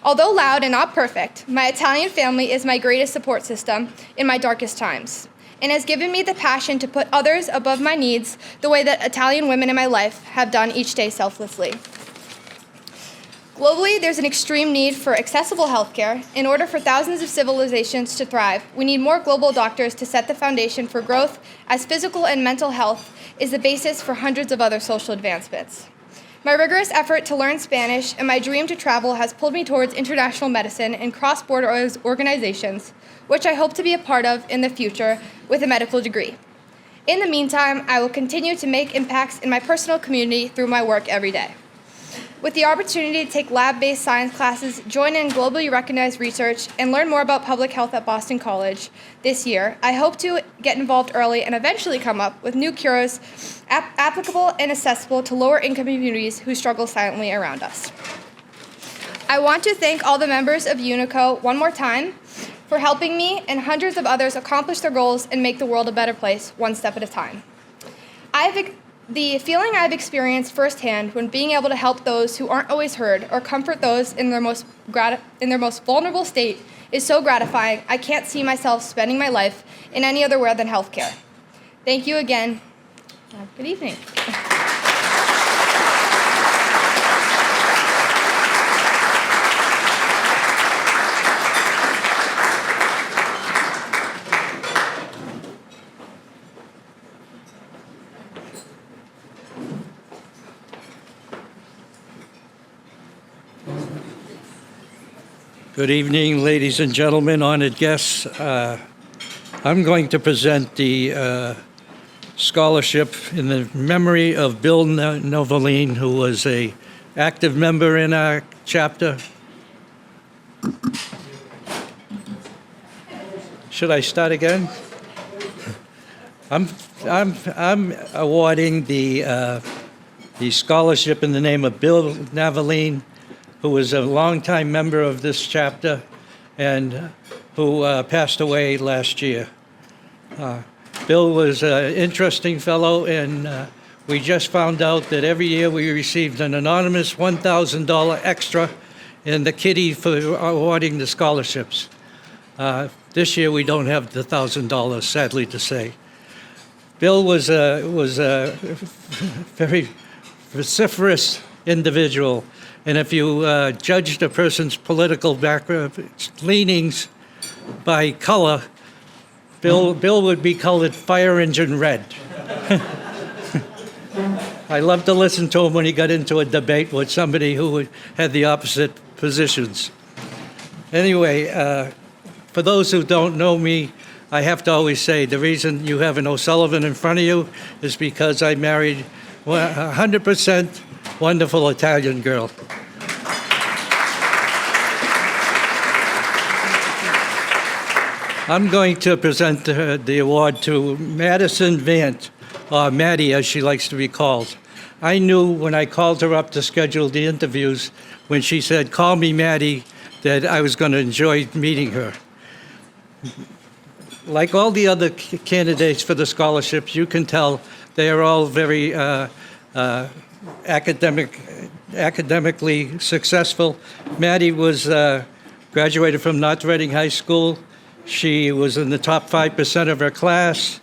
Although loud and not perfect, my Italian family is my greatest support system in my darkest times, and has given me the passion to put others above my needs the way that Italian women in my life have done each day selflessly. Globally, there's an extreme need for accessible healthcare. In order for thousands of civilizations to thrive, we need more global doctors to set the foundation for growth, as physical and mental health is the basis for hundreds of other social advancements. My rigorous effort to learn Spanish and my dream to travel has pulled me towards international medicine and cross-border organizations, which I hope to be a part of in the future with a medical degree. In the meantime, I will continue to make impacts in my personal community through my work every day. With the opportunity to take lab-based science classes, join in globally recognized research, and learn more about public health at Boston College this year, I hope to get involved early and eventually come up with new cures applicable and accessible to lower-income communities who struggle silently around us. I want to thank all the members of Unico one more time for helping me and hundreds of others accomplish their goals and make the world a better place one step at a time. The feeling I've experienced firsthand when being able to help those who aren't always heard or comfort those in their most vulnerable state is so gratifying, I can't see myself spending my life in any other way than healthcare. Thank you again. Good evening. Good evening, ladies and gentlemen, honored guests. I'm going to present the scholarship in the memory of Bill Novaline, who was an active member in our chapter. Should I start again? I'm awarding the scholarship in the name of Bill Novaline, who was a longtime member of this chapter and who passed away last year. Bill was an interesting fellow, and we just found out that every year we received an anonymous $1,000 extra in the kitty for awarding the scholarships. This year we don't have the $1,000, sadly to say. Bill was a very vociferous individual. And if you judged a person's political background leanings by color, Bill would be colored fire engine red. I loved to listen to him when he got into a debate with somebody who had the opposite positions. Anyway, for those who don't know me, I have to always say the reason you have an O'Sullivan in front of you is because I married 100% wonderful Italian girl. I'm going to present the award to Madison Vant, or Maddie, as she likes to be called. I knew when I called her up to schedule the interviews, when she said, "Call me Maddie," that I was going to enjoy meeting her. Like all the other candidates for the scholarships, you can tell they are all very academically successful. Maddie was graduated from North Reading High School. She was in the top 5% of her class.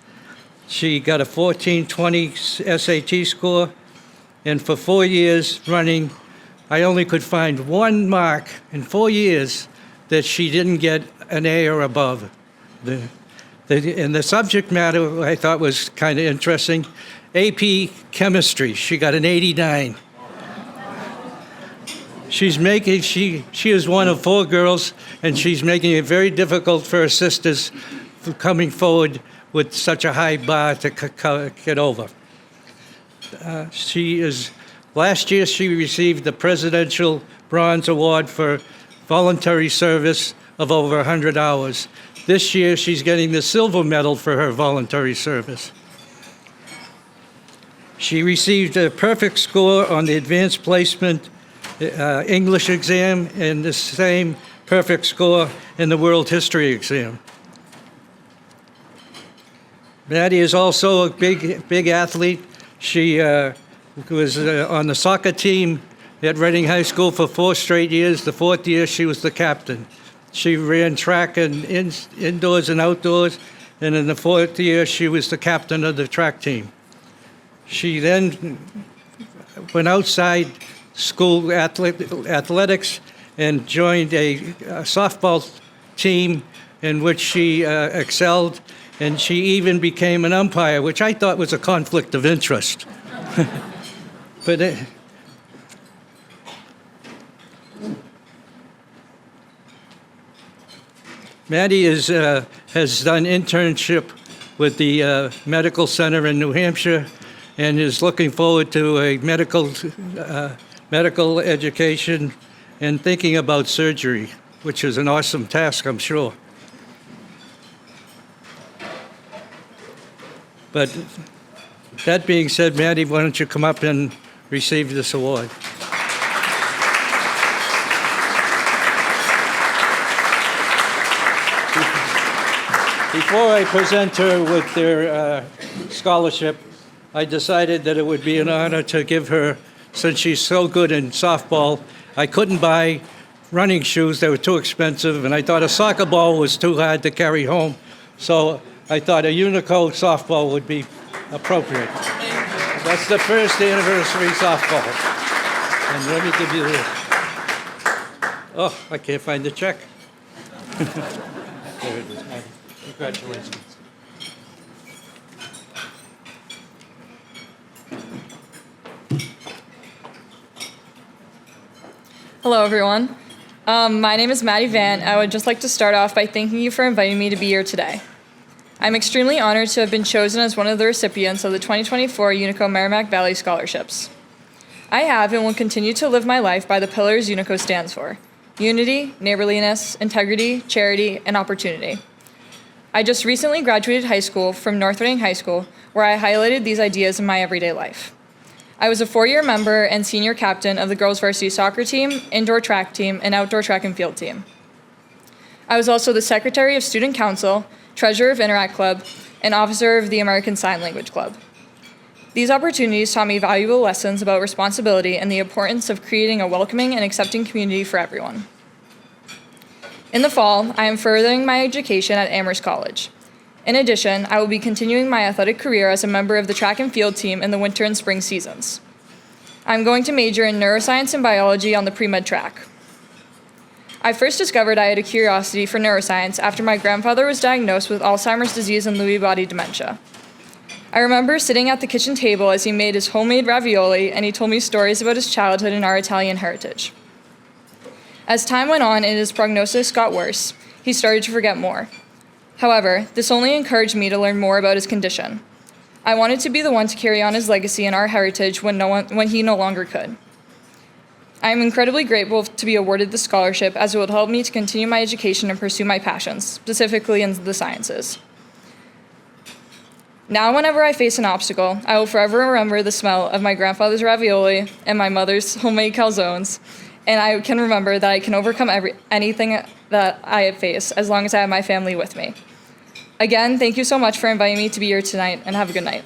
She got a 1420 SAT score. And for 4 years running, I only could find one mark in 4 years that she didn't get an A or above. And the subject matter I thought was kind of interesting. AP Chemistry, she got an 89. She is one of 4 girls, and she's making it very difficult for her sisters coming forward with such a high bar to get over. Last year she received the Presidential Bronze Award for voluntary service of over 100 hours. This year she's getting the Silver Medal for her voluntary service. She received a perfect score on the Advanced Placement English exam and the same perfect score in the World History exam. Maddie is also a big athlete. She was on the soccer team at Reading High School for 4 straight years. The 4th year, she was the captain. She ran track and indoors and outdoors, and in the 4th year, she was the captain of the track team. She then went outside school athletics and joined a softball team in which she excelled, and she even became an umpire, which I thought was a conflict of interest. But Maddie has done internship with the medical center in New Hampshire and is looking forward to a medical education and thinking about surgery, which is an awesome task, I'm sure. But that being said, Maddie, why don't you come up and receive this award? Before I present her with their scholarship, I decided that it would be an honor to give her, since she's so good in softball. I couldn't buy running shoes, they were too expensive, and I thought a soccer ball was too hard to carry home. So I thought a Unico softball would be appropriate. That's the first anniversary softball. And let me give you this. Oh, I can't find the check. There it is. Congratulations. Hello, everyone. My name is Maddie Van. I would just like to start off by thanking you for inviting me to be here today. I'm extremely honored to have been chosen as one of the recipients of the 2024 Unico Merrimack Valley Scholarships. I have and will continue to live my life by the pillars Unico stands for: unity, neighborliness, integrity, charity, and opportunity. I just recently graduated high school from North Reading High School, where I highlighted these ideas in my everyday life. I was a 4-year member and senior captain of the girls' varsity soccer team, indoor track team, and outdoor track and field team. I was also the secretary of student council, treasurer of Interact Club, and officer of the American Sign Language Club. These opportunities taught me valuable lessons about responsibility and the importance of creating a welcoming and accepting community for everyone. In the fall, I am furthering my education at Amherst College. In addition, I will be continuing my athletic career as a member of the track and field team in the winter and spring seasons. I'm going to major in neuroscience and biology on the pre-med track. I first discovered I had a curiosity for neuroscience after my grandfather was diagnosed with Alzheimer's disease and Lewy body dementia. I remember sitting at the kitchen table as he made his homemade ravioli, and he told me stories about his childhood and our Italian heritage. As time went on and his prognosis got worse, he started to forget more. However, this only encouraged me to learn more about his condition. I wanted to be the one to carry on his legacy and our heritage when he no longer could. I am incredibly grateful to be awarded this scholarship, as it would help me to continue my education and pursue my passions, specifically in the sciences. Now, whenever I face an obstacle, I will forever remember the smell of my grandfather's ravioli and my mother's homemade calzones, and I can remember that I can overcome anything that I face as long as I have my family with me. Again, thank you so much for inviting me to be here tonight, and have a good night.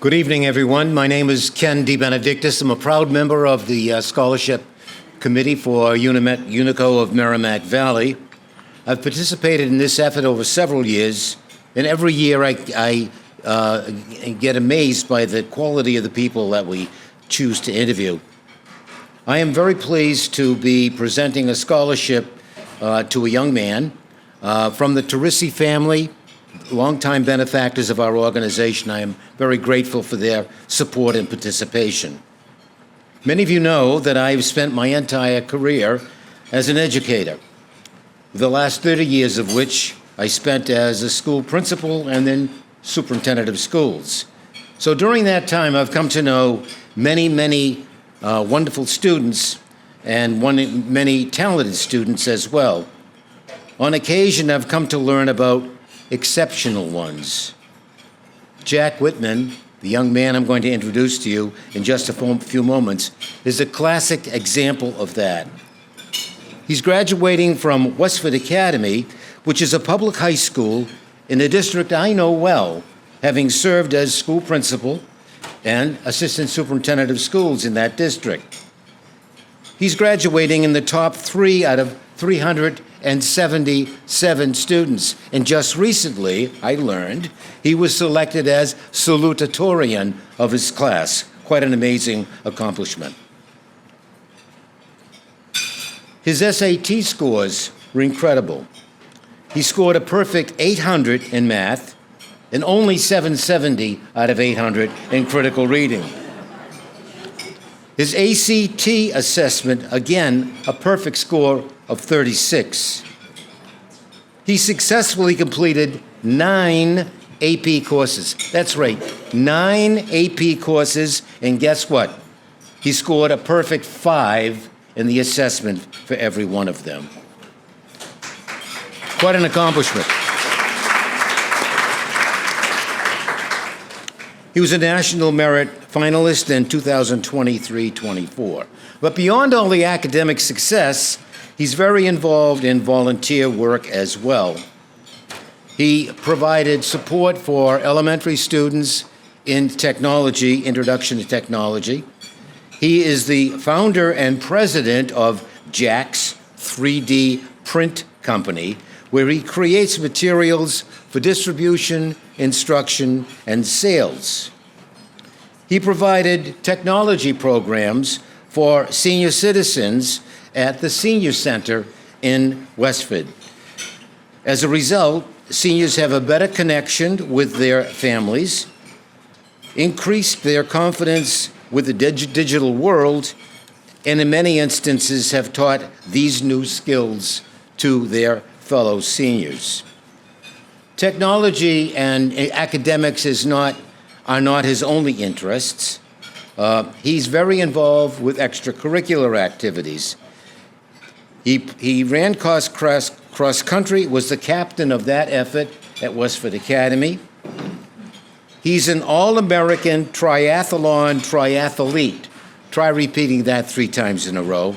Good evening, everyone. My name is Ken DeBenedictis. I'm a proud member of the Scholarship Committee for Unico of Merrimack Valley. I've participated in this effort over several years, and every year I get amazed by the quality of the people that we choose to interview. I am very pleased to be presenting a scholarship to a young man from the Teresi family, longtime benefactors of our organization. I am very grateful for their support and participation. Many of you know that I've spent my entire career as an educator, the last 30 years of which I spent as a school principal and then superintendent of schools. So during that time, I've come to know many wonderful students and many talented students as well. On occasion, I've come to learn about exceptional ones. Jack Whitman, the young man I'm going to introduce to you in just a few moments, is a classic example of that. He's graduating from Westford Academy, which is a public high school in a district I know well, having served as school principal and assistant superintendent of schools in that district. He's graduating in the top 3 out of 377 students. And just recently, I learned, he was selected as salutatorian of his class. Quite an amazing accomplishment. His SAT scores were incredible. He scored a perfect 800 in math and only 770 out of 800 in critical reading. His ACT assessment, again, a perfect score of 36. He successfully completed 9 AP courses. That's right, 9 AP courses, and guess what? He scored a perfect 5 in the assessment for every one of them. Quite an accomplishment. He was a National Merit finalist in 2023-24. But beyond all the academic success, he's very involved in volunteer work as well. He provided support for elementary students in technology, introduction to technology. He is the founder and president of Jack's 3D Print Company, where he creates materials for distribution, instruction, and sales. He provided technology programs for senior citizens at the Senior Center in Westford. As a result, seniors have a better connection with their families, increased their confidence with the digital world, and in many instances have taught these new skills to their fellow seniors. Technology and academics are not his only interests. He's very involved with extracurricular activities. He ran cross country, was the captain of that effort at Westford Academy. He's an All-American triathlete. Try repeating that 3 times in a row.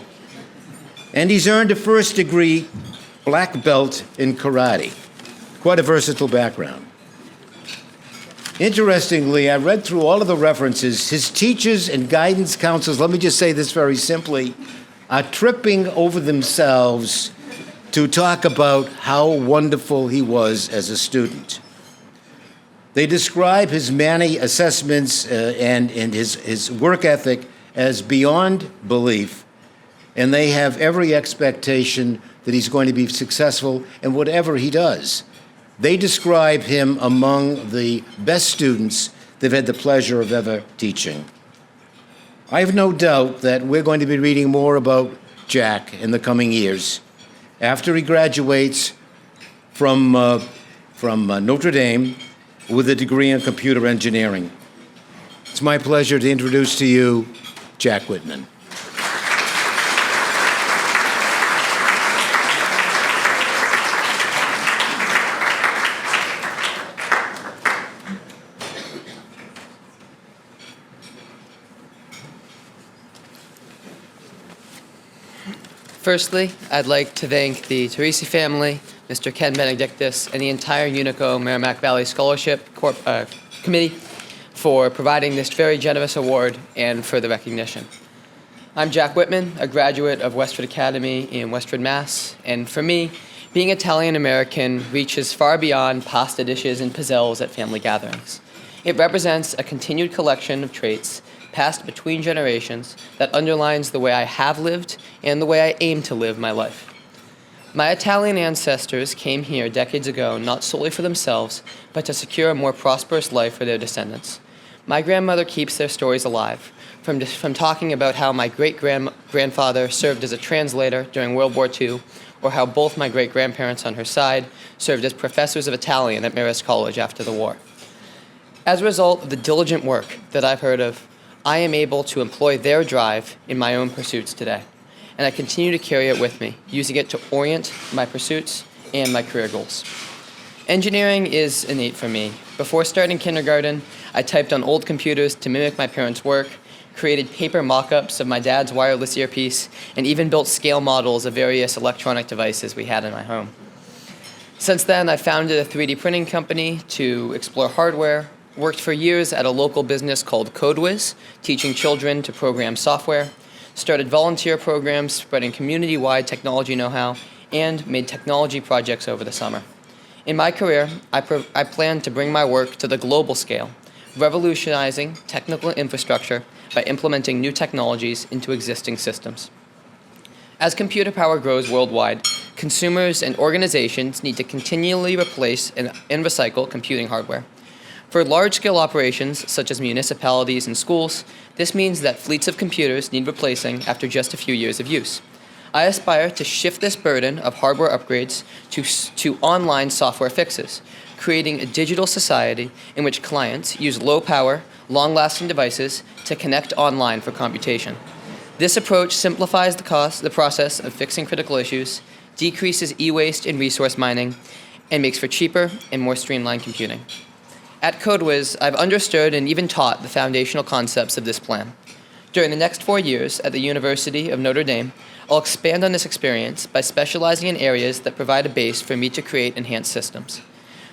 And he's earned a first degree black belt in karate. Quite a versatile background. Interestingly, I read through all of the references. His teachers and guidance counselors, let me just say this very simply, are tripping over themselves to talk about how wonderful he was as a student. They describe his many assessments and his work ethic as beyond belief, and they have every expectation that he's going to be successful in whatever he does. They describe him among the best students that they've had the pleasure of ever teaching. I have no doubt that we're going to be reading more about Jack in the coming years after he graduates from Notre Dame with a degree in computer engineering. It's my pleasure to introduce to you Jack Whitman. Firstly, I'd like to thank the Teresi family, Mr. Ken Benedictus, and the entire Unico Merrimack Valley Scholarship Committee for providing this very generous award and for the recognition. I'm Jack Whitman, a graduate of Westford Academy in Westford, Mass., and for me, being Italian-American reaches far beyond pasta dishes and pizzelles at family gatherings. It represents a continued collection of traits passed between generations that underlines the way I have lived and the way I aim to live my life. My Italian ancestors came here decades ago not solely for themselves, but to secure a more prosperous life for their descendants. My grandmother keeps their stories alive, from talking about how my great-grandfather served as a translator during World War II, or how both my great-grandparents on her side served as professors of Italian at Marist College after the war. As a result of the diligent work that I've heard of, I am able to employ their drive in my own pursuits today, and I continue to carry it with me, using it to orient my pursuits and my career goals. Engineering is innate for me. Before starting kindergarten, I typed on old computers to mimic my parents' work, created paper mock-ups of my dad's wireless earpiece, and even built scale models of various electronic devices we had in my home. Since then, I founded a 3D printing company to explore hardware, worked for years at a local business called CodeWiz, teaching children to program software, started volunteer programs spreading community-wide technology know-how, and made technology projects over the summer. In my career, I plan to bring my work to the global scale, revolutionizing technical infrastructure by implementing new technologies into existing systems. As computer power grows worldwide, consumers and organizations need to continually replace and recycle computing hardware. For large-scale operations, such as municipalities and schools, this means that fleets of computers need replacing after just a few years of use. I aspire to shift this burden of hardware upgrades to online software fixes, creating a digital society in which clients use low-power, long-lasting devices to connect online for computation. This approach simplifies the process of fixing critical issues, decreases e-waste and resource mining, and makes for cheaper and more streamlined computing. At CodeWiz, I've understood and even taught the foundational concepts of this plan. During the next 4 years at the University of Notre Dame, I'll expand on this experience by specializing in areas that provide a base for me to create enhanced systems.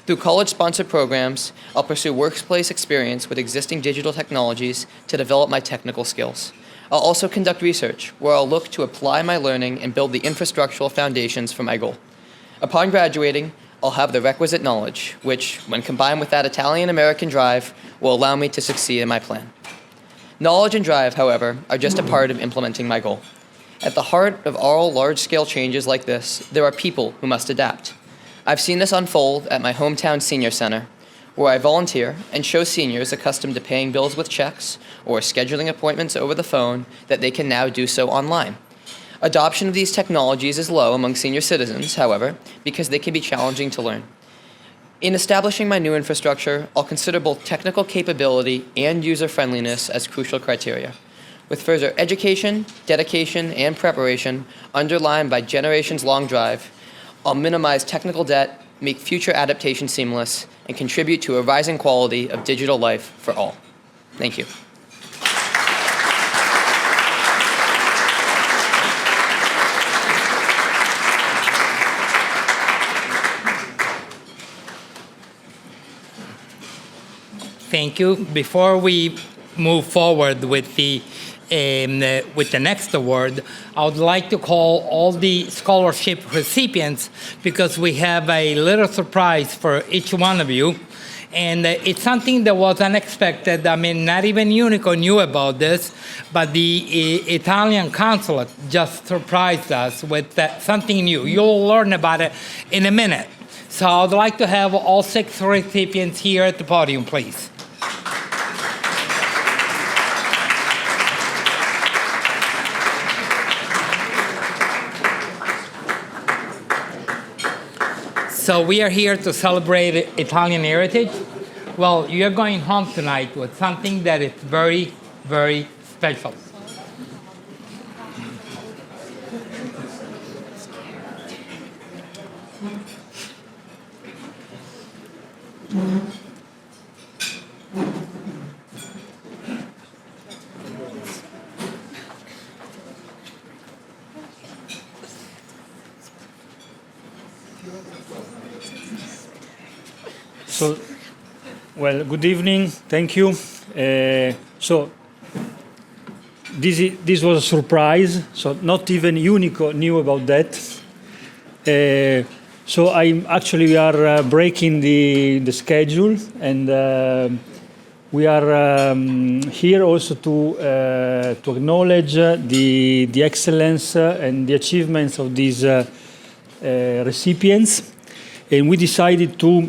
Through college-sponsored programs, I'll pursue workplace experience with existing digital technologies to develop my technical skills. I'll also conduct research, where I'll look to apply my learning and build the infrastructural foundations for my goal. Upon graduating, I'll have the requisite knowledge, which, when combined with that Italian-American drive, will allow me to succeed in my plan. Knowledge and drive, however, are just a part of implementing my goal. At the heart of all large-scale changes like this, there are people who must adapt. I've seen this unfold at my hometown senior center, where I volunteer and show seniors accustomed to paying bills with checks or scheduling appointments over the phone that they can now do so online. Adoption of these technologies is low among senior citizens, however, because they can be challenging to learn. In establishing my new infrastructure, I'll consider both technical capability and user-friendliness as crucial criteria. With further education, dedication, and preparation underlined by generations-long drive, I'll minimize technical debt, make future adaptation seamless, and contribute to a rising quality of digital life for all. Thank you. Thank you. Before we move forward with the next award, I would like to call all the scholarship recipients because we have a little surprise for each one of you. And it's something that was unexpected. I mean, not even Unico knew about this, but the Italian consulate just surprised us with something new. You'll learn about it in a minute. So I'd like to have all 6 recipients here at the podium, please. So we are here to celebrate Italian heritage. Well, you're going home tonight with something that is very, very special. So, well, good evening. Thank you. So, this was a surprise. So, not even Unico knew about that. So, we are breaking the schedule, and we are here also to acknowledge the excellence and the achievements of these recipients, and we decided to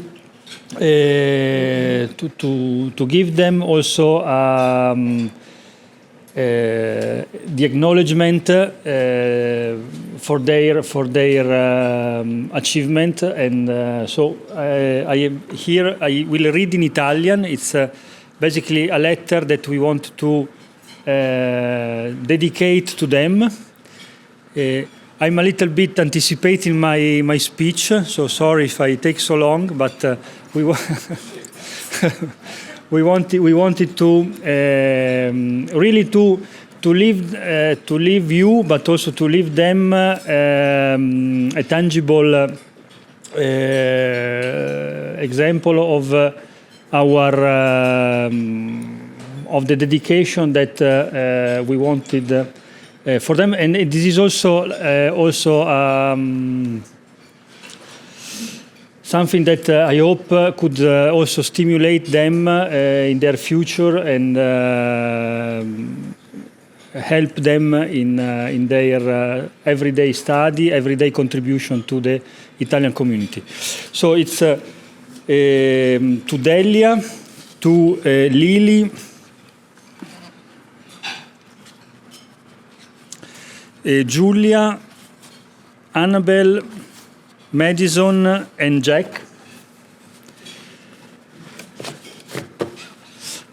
give them also the acknowledgement for their achievement, and so I am here. I will read in Italian. It's basically a letter that we want to dedicate to them. I'm a little bit anticipating my speech, so sorry if I take so long, but we wanted to really to leave you, but also to leave them a tangible example of our of the dedication that we wanted for them, and this is also something that I hope could also stimulate them in their future and help them in their everyday study, everyday contribution to the Italian community. So it's to Delia, to Lily, Giulia, Annabelle, Madison, and Jack.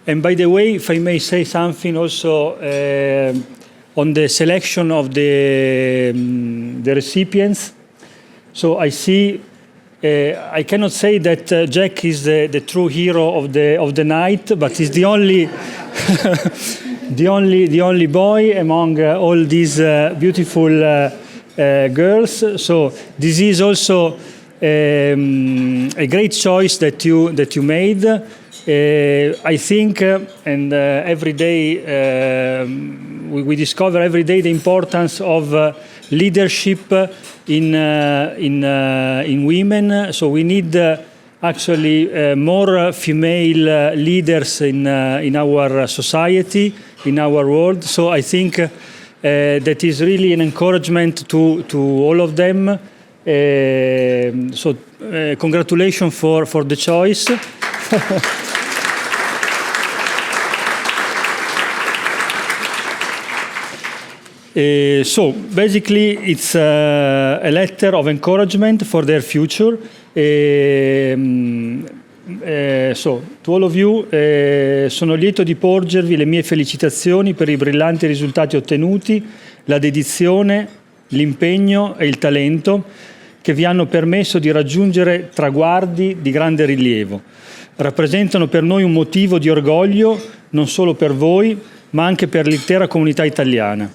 And by the way, if I may say something also on the selection of the recipients. So I see, I cannot say that Jack is the true hero of the night, but he's the only the only boy among all these beautiful girls. So this is also a great choice that you made. I think, and every day we discover every day the importance of leadership in women. So we need actually more female leaders in our society, in our world. So I think that is really an encouragement to all of them. So congratulations for the choice. So basically it's a letter of encouragement for their future. So, to all of you, sono lieto di porgervi le mie felicitazioni per i brillanti risultati ottenuti, la dedizione, l'impegno e il talento che vi hanno permesso di raggiungere traguardi di grande rilievo. Rappresentano per noi un motivo di orgoglio non solo per voi, ma anche per l'intera comunità italiana.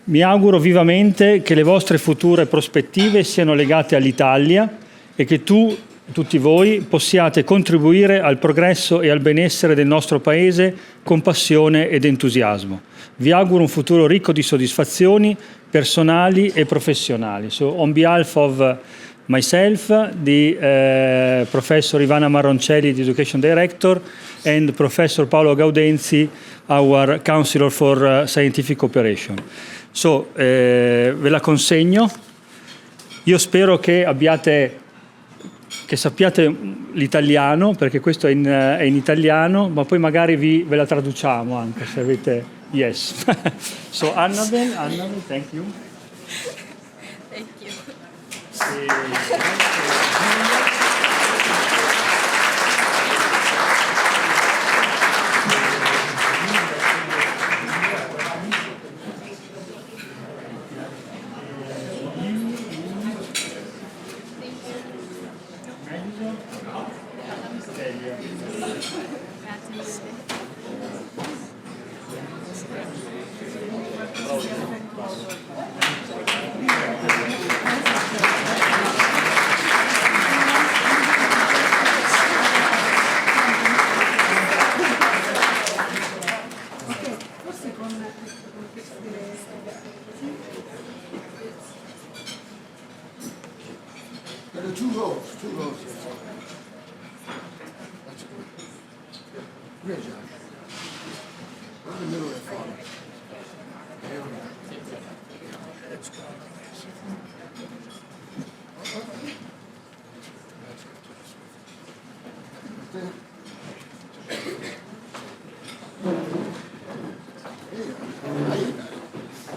Mi auguro vivamente che le vostre future prospettive siano legate all'Italia e che tutti voi possiate contribuire al progresso e al benessere del nostro Paese con passione ed entusiasmo. Vi auguro un futuro ricco di soddisfazioni personali e professionali. So, on behalf of myself, the Professor Ivana Marroncelli, the Education Director, and Professor Paolo Gaudenzi, our Counselor for Scientific Cooperation. So, ve la consegno. Io spero che sappiate l'italiano, perché questo è in italiano, ma poi magari ve la traduciamo anche se avete yes. So Annabelle, thank you. Thank you. There are two rows. Here, Josh. Right in the middle of the farm. There we go. Let's go.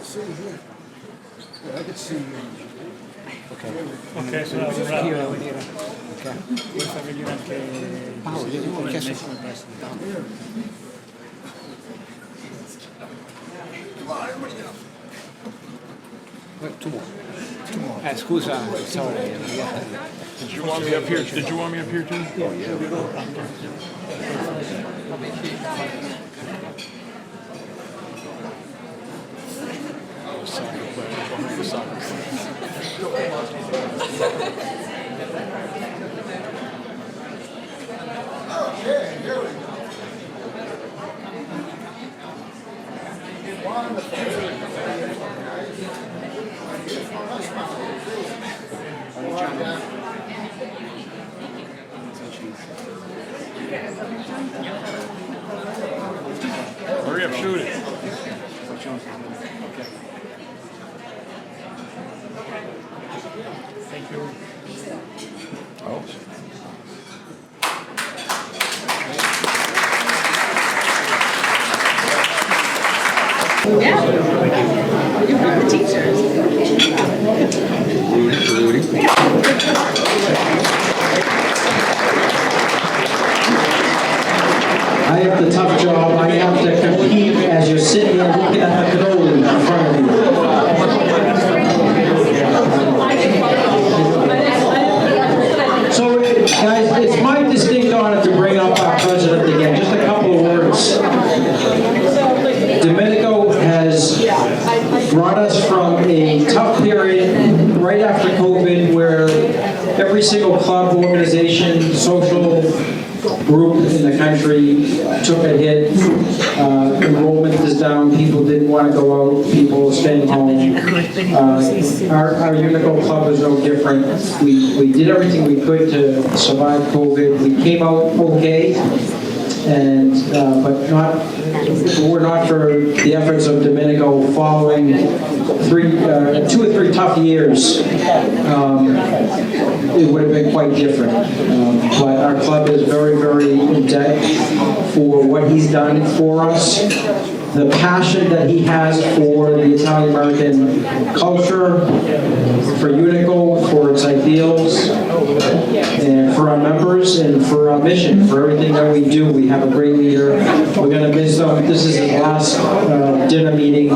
See here. Yeah, I can see you. Ok, sono Ok. Vuoi far vedere anche Paolo, io ho chiesto. Two more. Scusa, sorry. Did you want me up here? Did you want me up here too? Oh, Okay, here we go. Hurry up, shoot it. Thank you. You brought the teachers. I have the tough job. I have to compete as you're sitting there looking at the cannoli in front of you. So, guys, it's my distinct honor to bring up our president again. Just a couple of words. Domenico has brought us from a tough period right after COVID where every single club, organization, social group in the country took a hit. Enrollment is down. People didn't want to go out. People staying home. Our Unico club is no different. We did everything we could to survive COVID. We came out okay, and but were not for the efforts of Domenico following 2 or 3 tough years. It would have been quite different. But our club is very, very in debt for what he's done for us. The passion that he has for the Italian-American culture, for Unico, for its ideals, and for our members, and for our mission, for everything that we do. We have a great leader. We're going to miss him. This is his last dinner meeting.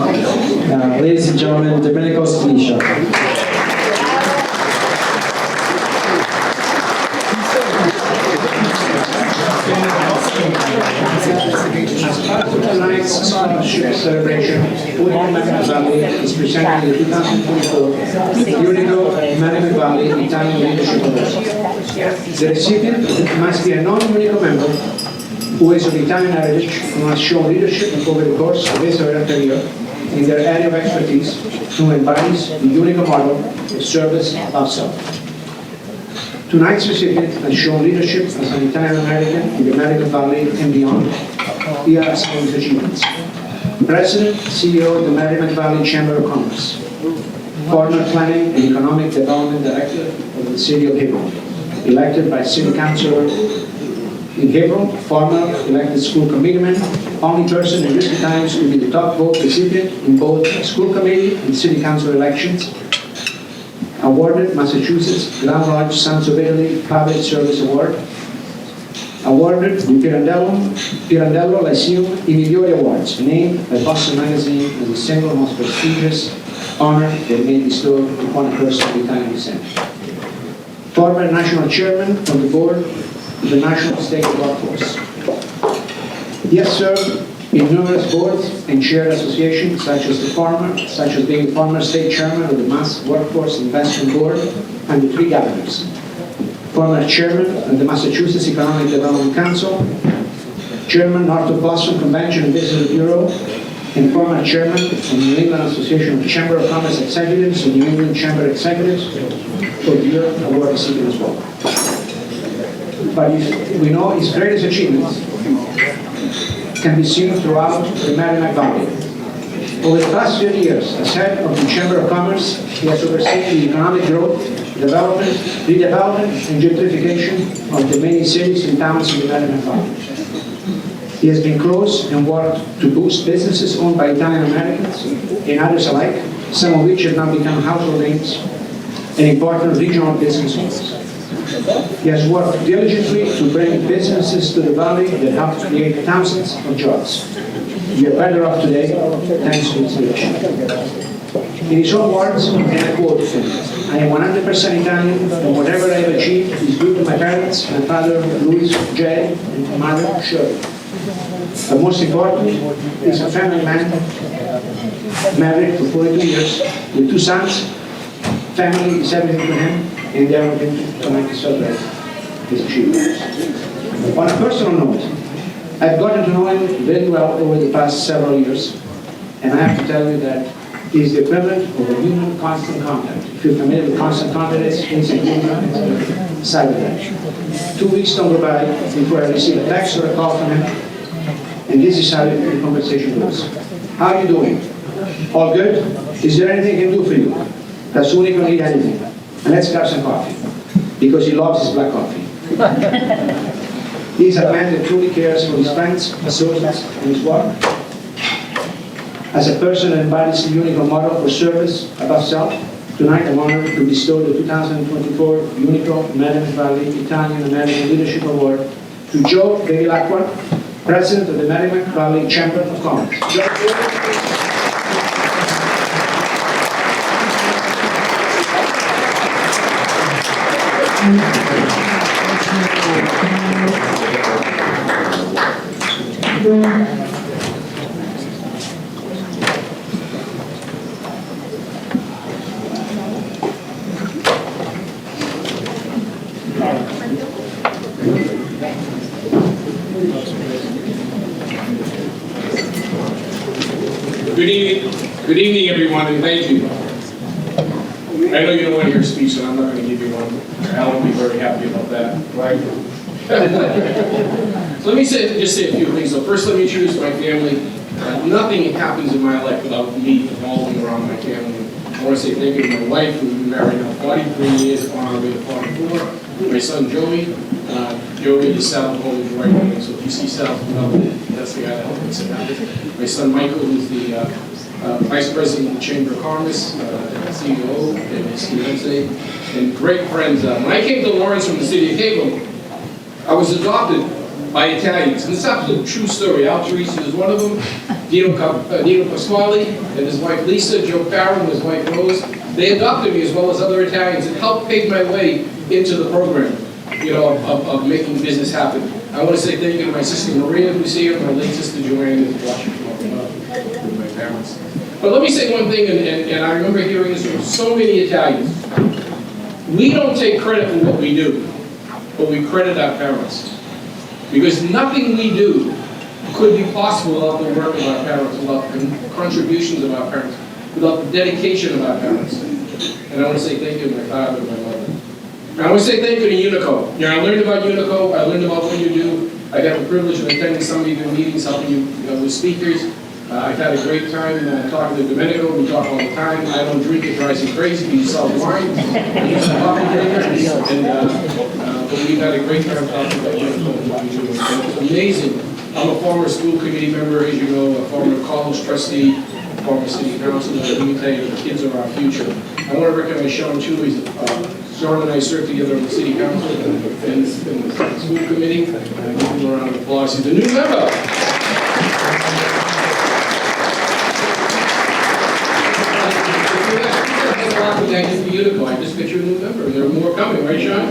Ladies and gentlemen, Domenico Striscia. As part of tonight's scholarship celebration, Woodhall Merrimack Valley is presenting the 2024 Unico Merrimack Valley Italian Leadership Award. The recipient must be a non-Unico member who is of Italian heritage and must show leadership over the course of his or her career in their area of expertise who embodies the Unico model of service above self. Tonight's recipient has shown leadership as an Italian-American in the American Valley and beyond. Here are some of his achievements. President, CEO of the Merrimack Valley Chamber of Commerce. Former Planning and Economic Development Director of the City of Hebron. Elected by City Councilor in Hebron. Former elected school committeeman. Only person in recent times to be the top vote recipient in both school committee and city council elections. Awarded Massachusetts Grand Lodge Sons of Italy Public Service Award. Awarded the Pirandello Lyceum I Migliori Awards, named by Boston Magazine as the single most prestigious honor that may be bestowed upon a person of Italian descent. Former national chairman of the board of the National State Workforce. He has served in numerous boards and chaired associations such as being the former state chairman of the Mass Workforce Investment Board and the 3 governors. Former chairman of the Massachusetts Economic Development Council, chairman North of Boston Convention and Visitor Bureau, and former chairman of the New England Association of Chamber of Commerce Executives and New England Chamber Executives for the year award recipient as well. But we know his greatest achievements can be seen throughout the Merrimack Valley. Over the past 30 years, as head of the Chamber of Commerce, he has overseen the economic growth, development, redevelopment, and gentrification of the many cities and towns in the Merrimack Valley. He has been close and worked to boost businesses owned by Italian Americans and others alike, some of which have now become household names and important regional business owners. He has worked diligently to bring businesses to the valley that help create thousands of jobs. We are better off today thanks to his leadership. In his own words, and I quote, "I am 100% Italian, and whatever I have achieved is due to my parents, my father, Louis, Jay, and my mother, Shirley. But most importantly, he's a family man, married for 42 years, with 2 sons. Family is everything to him, and they are with him tonight to celebrate his achievements. On a personal note, I've gotten to know him very well over the past several years, and I have to tell you that he's the equivalent of a human constant contact. If you're familiar with constant contact, it's a side of that. 2 weeks don't go by before I receive a text or a call from him, and this is how the conversation goes. How are you doing? All good? Is there anything I can do for you? Does Unico need anything? And let's grab some coffee, because he loves his black coffee. He's a man that truly cares for his friends, associates, and his work. As a person that embodies the Unico model for service above self, tonight I'm honored to bestow the 2024 Unico Merrimack Valley Italian American Leadership Award to Joe Bevilacqua, President of the Merrimack Valley Chamber of Commerce. Good evening, everyone, and thank you. I know you don't want to hear a speech, so I'm not going to give you one. Al will be very happy about that, right? So let me just say a few things. So first, let me introduce my family. Nothing happens in my life without me revolving around my family. I want to say thank you to my wife, who's been married now 43 years, on our way to 44. My son, Joey. Joey is Sal Cole's right hand, so if you see Sal, that's the guy that helped me sit down. My son, Michael, who's the Vice President of the Chamber of Commerce, CEO, and his fiance, and great friends. When I came to Lawrence from the city of Haverhill, I was adopted by Italians, and this is a true story. Al Teresi was one of them, Nino Pasquale, and his wife Lisa, Joe Farron, and his wife Rose. They adopted me as well as other Italians and helped pave my way into the program, of making business happen. I want to say thank you to my sister Maria, who's here, and my late sister Joanne, who's watching with my parents. But let me say one thing, and I remember hearing this from so many Italians. We don't take credit for what we do, but we credit our parents. Because nothing we do could be possible without the work of our parents, without the contributions of our parents, without the dedication of our parents. And I want to say thank you to my father and my mother. And I want to say thank you to Unico. I learned about Unico, I learned about what you do. I got the privilege of attending some of your meetings, helping you with speakers. I've had a great time talking to Domenico. We talk all the time. I don't drink, it drives me crazy. You sell wine. He's a coffee drinker. But we've had a great time talking about Unico and what we do. And it's amazing. I'm a former school committee member, as you know, a former college trustee, former city councilor. Let me tell you, the kids are our future. I want to recognize Sean Chewy. Sean and I served together on the city council and the school committee. Give him a round of applause. He's a new member. I just got you a new member. There are more coming, right, Sean?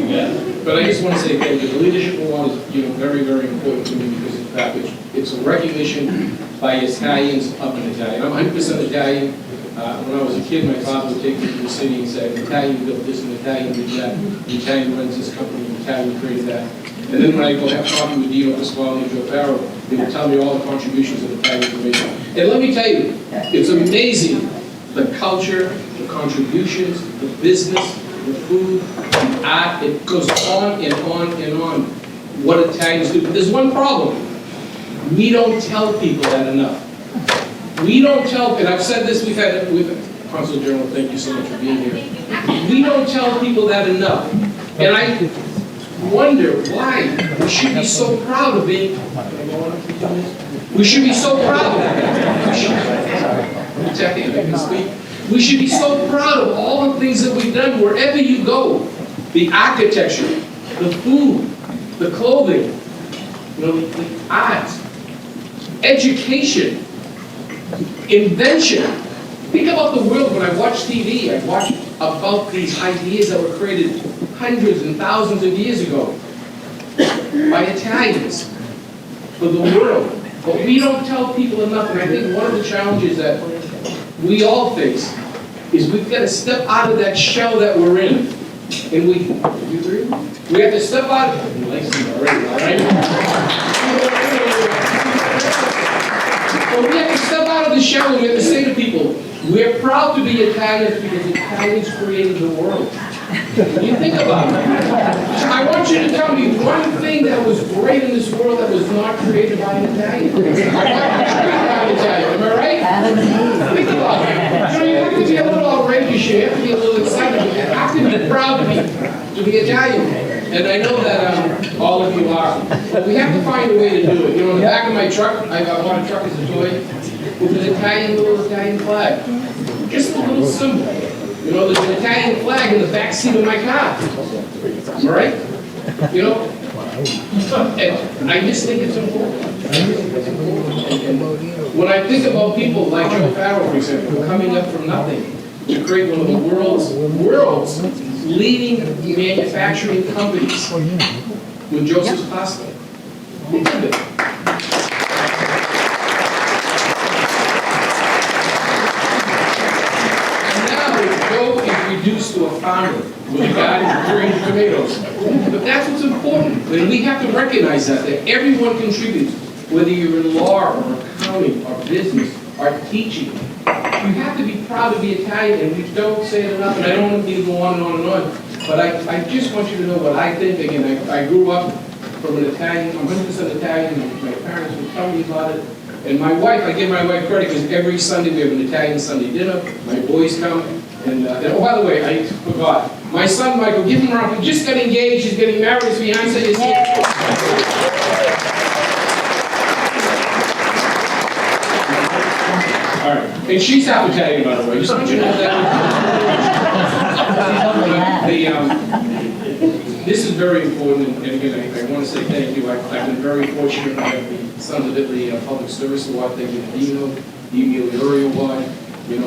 Yeah. But I just want to say thank you. The leadership award is, very, very important to me because of the fact that it's a recognition by Italians of an Italian. I'm 100% Italian. When I was a kid, my father would take me to the city and say, an Italian built this, an Italian did that, an Italian runs this company, an Italian created that. And then when I go have coffee with Dino Pasquale and Joe Farrow, they will tell me all the contributions of the Italian community. And let me tell you, it's amazing, the culture, the contributions, the business, the food, the art, it goes on and on and on, what Italians do. But there's one problem. We don't tell people that enough. We don't tell, and I've said this, we've Consul General, thank you so much for being here. We don't tell people that enough. And I wonder why we should be so proud of being, we should be so proud we should be so proud of all the things that we've done wherever you go. The architecture, the food, the clothing, the art, education, invention. Think about the world when I watch TV. I watch about these ideas that were created hundreds and thousands of years ago by Italians for the world. But we don't tell people enough, and I think one of the challenges that we all face is we've got to step out of that shell that we're in. And we have to step out of it. But we have to step out of the shell and we have to say to people, we're proud to be Italians because Italians created the world. When you think about it, I want you to tell me one thing that was great in this world that was not created by an Italian. I want you to create by an Italian, am I right? Think about it. You have to be a little outrageous, you have to be a little excited, you have to be proud to be Italian. And I know that all of you are. But we have to find a way to do it. In the back of my truck, I bought a truck as a toy with an little Italian flag. Just a little symbol. There's an Italian flag in the back seat of my car. Am I right? And I just think it's important. And when I think about people like Joe Farrow, for example, coming up from nothing to create one of the world's leading manufacturing companies with Joseph's Pasta. Think of it. Reduced to a farmer with a garden of 300 tomatoes. But that's what's important. And we have to recognize that everyone contributes, whether you're in law or accounting or business or teaching. You have to be proud to be Italian, and we don't say it enough, and I don't want to go on and on and on. But I just want you to know what I think. Again, I grew up from an Italian, I'm 100% Italian, and my parents would tell me about it. And my wife, I give my wife credit because every Sunday we have an Italian Sunday dinner. My boys come. And oh, by the way, I forgot. My son, Michael, give him a round. He just got engaged. He's getting married. His fiancée is here. All right. And she's half Italian, by the way. Just want you to know that. This is very important. And again, I want to say thank you. I've been very fortunate to have the Sons of Italy Public Service Award. Thank you to Dino, the Emilio Award. And a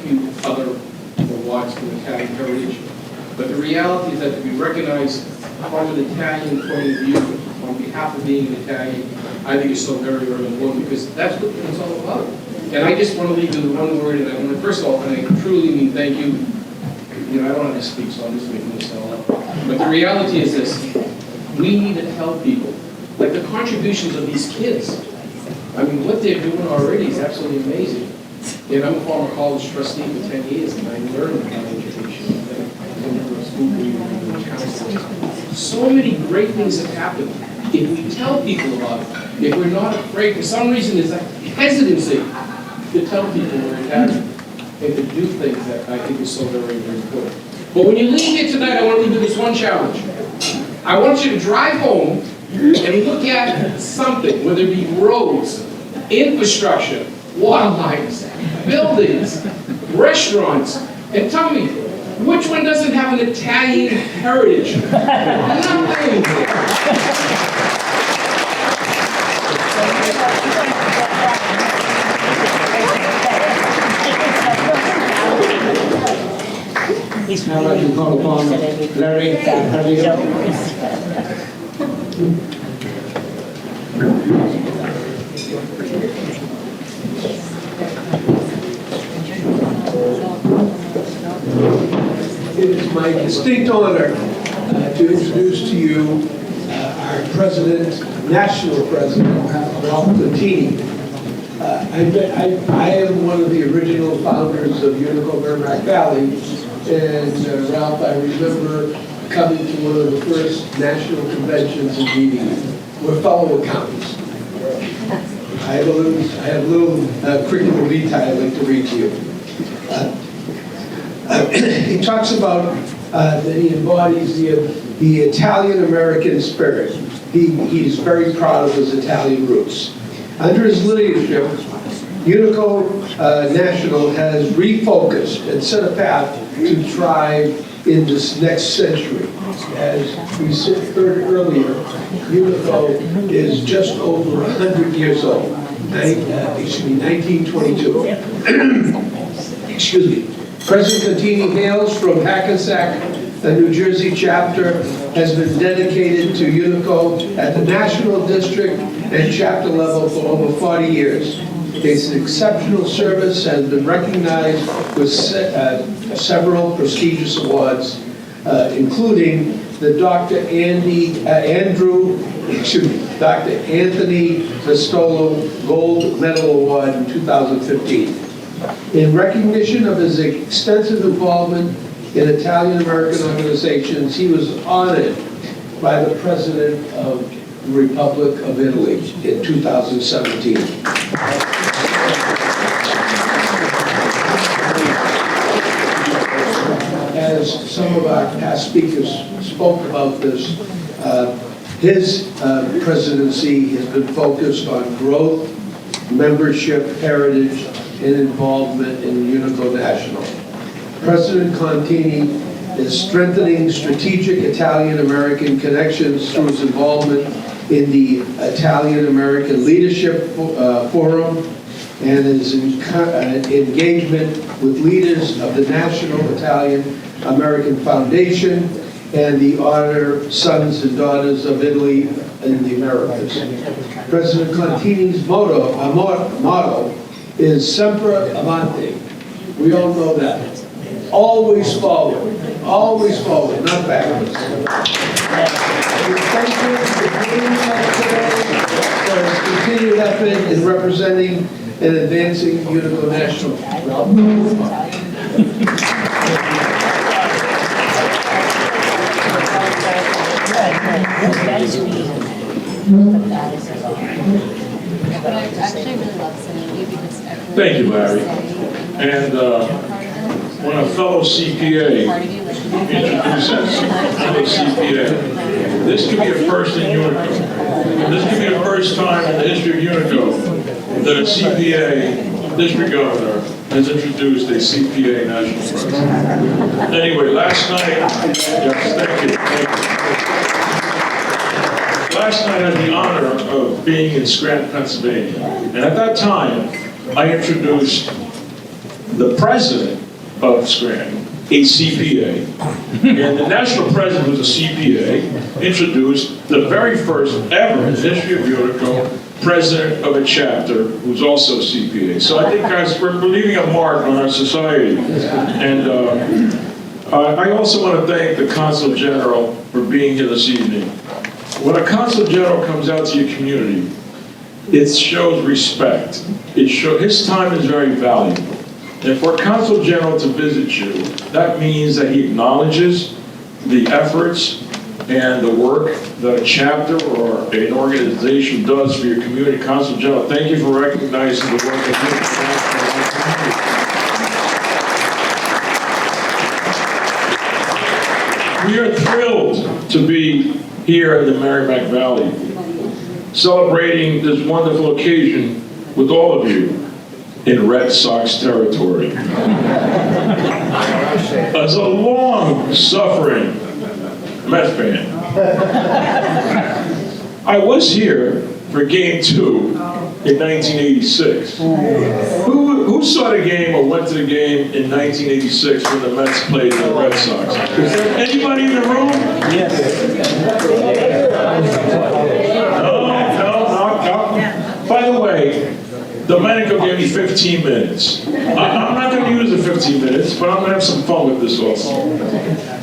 few other awards from Italian heritage. But the reality is that to be recognized from an Italian point of view, on behalf of being an Italian, I think is so very, very important because that's what it's all about. And I just want to leave you with one word, and I want to, first of all, and I truly mean thank you. I don't have to speak, so I'm just making this all up. But the reality is this, we need to tell people, like the contributions of these kids. I mean, what they're doing already is absolutely amazing. And I'm a former college trustee for 10 years, and I learned about education. So many great things have happened. If we tell people about it, if we're not afraid, for some reason there's a hesitancy to tell people we're Italian and to do things that I think is so very, very important. But when you leave here tonight, I want to leave you with this one challenge. I want you to drive home and look at something, whether it be roads, infrastructure, water lines, buildings, restaurants, and tell me, which one doesn't have an Italian heritage? Nothing. Now I'd like to call upon Larry. It is my distinct honor to introduce to you our president, national president, Ralph Contini. I am one of the original founders of Unico Merrimack Valley, and Ralph, I remember coming to one of the first national conventions and meetings. We're fellow accountants. I have a little curriculum vitae I'd like to read to you. He talks about that he embodies the Italian-American spirit. He's very proud of his Italian roots. Under his leadership, Unico National has refocused and set a path to thrive in this next century. As we heard earlier, Unico is just over 100 years old, 1922. Excuse me. President Contini hails from Hackensack. The New Jersey chapter has been dedicated to Unico at the national district and chapter level for over 40 years. His exceptional service has been recognized with several prestigious awards, including the Dr. Anthony Vistolo Gold Medal Award in 2015. In recognition of his extensive involvement in Italian-American organizations, he was honored by the President of the Republic of Italy in 2017. As some of our past speakers spoke about this, his presidency has been focused on growth, membership, heritage, and involvement in Unico National. President Contini is strengthening strategic Italian-American connections through his involvement in the Italian-American Leadership Forum and his engagement with leaders of the National Italian-American Foundation and the Honor Sons and Daughters of Italy in the Americas. President Contini's motto is Sempre Avanti. We all know that. Always forward, not backwards. We thank you for his continued effort in representing and advancing Unico National. Thank you, Larry. And when a fellow CPA introduces fellow CPA, this could be a first in Unico. This could be the first time in the history of Unico that a CPA district governor has introduced a CPA national president. Anyway, last night, yes, thank you. Last night I had the honor of being in Scranton, Pennsylvania. And at that time, I introduced the president of Scranton, a CPA. And the national president, who's a CPA, introduced the very first ever in the history of Unico president of a chapter who's also CPA. So I think, guys, we're leaving a mark on our society. And I also want to thank the Consul General for being here this evening. When a Consul General comes out to your community, it shows respect. His time is very valuable. And for a Consul General to visit you, that means that he acknowledges the efforts and the work that a chapter or an organization does for your community. Consul General, thank you for recognizing the work that you do. We are thrilled to be here in the Merrimack Valley, celebrating this wonderful occasion with all of you in Red Sox territory. As a long-suffering Mets fan, I was here for Game 2 in 1986. Who saw the game or went to the game in 1986 when the Mets played the Red Sox? Is there anybody in the room? Yes. No. By the way, Domenico gave me 15 minutes. I'm not going to use the 15 minutes, but I'm going to have some fun with this also.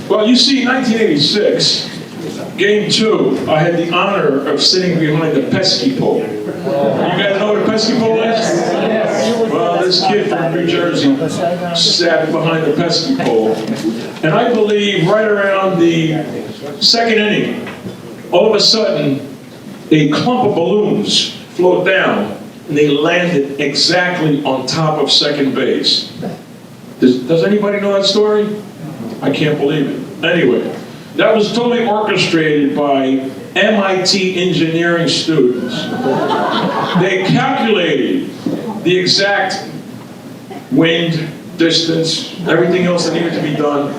Well, you see, 1986, Game 2, I had the honor of sitting behind the pesky pole. You guys know what a pesky pole is? Well, this kid from New Jersey sat behind the pesky pole. And I believe right around the second inning, all of a sudden, a clump of balloons float down, and they landed exactly on top of second base. Does anybody know that story? I can't believe it. Anyway, that was totally orchestrated by MIT engineering students. They calculated the exact wind, distance, everything else that needed to be done,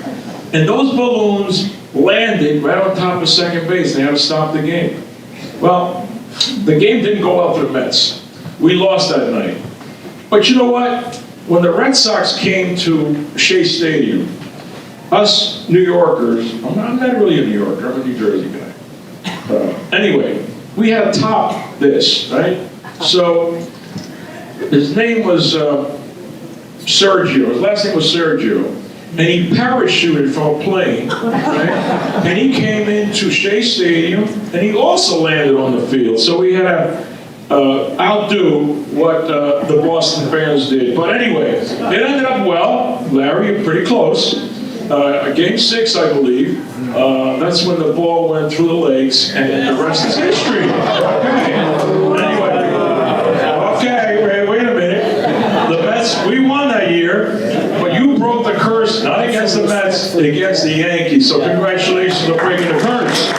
and those balloons landed right on top of second base. They had to stop the game. Well, the game didn't go well for the Mets. We lost that night. But you know what? When the Red Sox came to Shea Stadium, us New Yorkers, I'm not really a New Yorker, I'm a New Jersey guy. Anyway, we had to top this, right? So, his name was Sergio, his last name was Sergio, and he parachuted from a plane, right? And he came into Shea Stadium, and he also landed on the field. So we had to outdo what the Boston fans did. But anyway, it ended up well. Larry, you're pretty close. Game 6, I believe. That's when the ball went through the legs, and the rest is history. Okay. Anyway, okay, wait a minute. The Mets, we won that year, but you broke the curse, not against the Mets, against the Yankees. So congratulations on breaking the curse.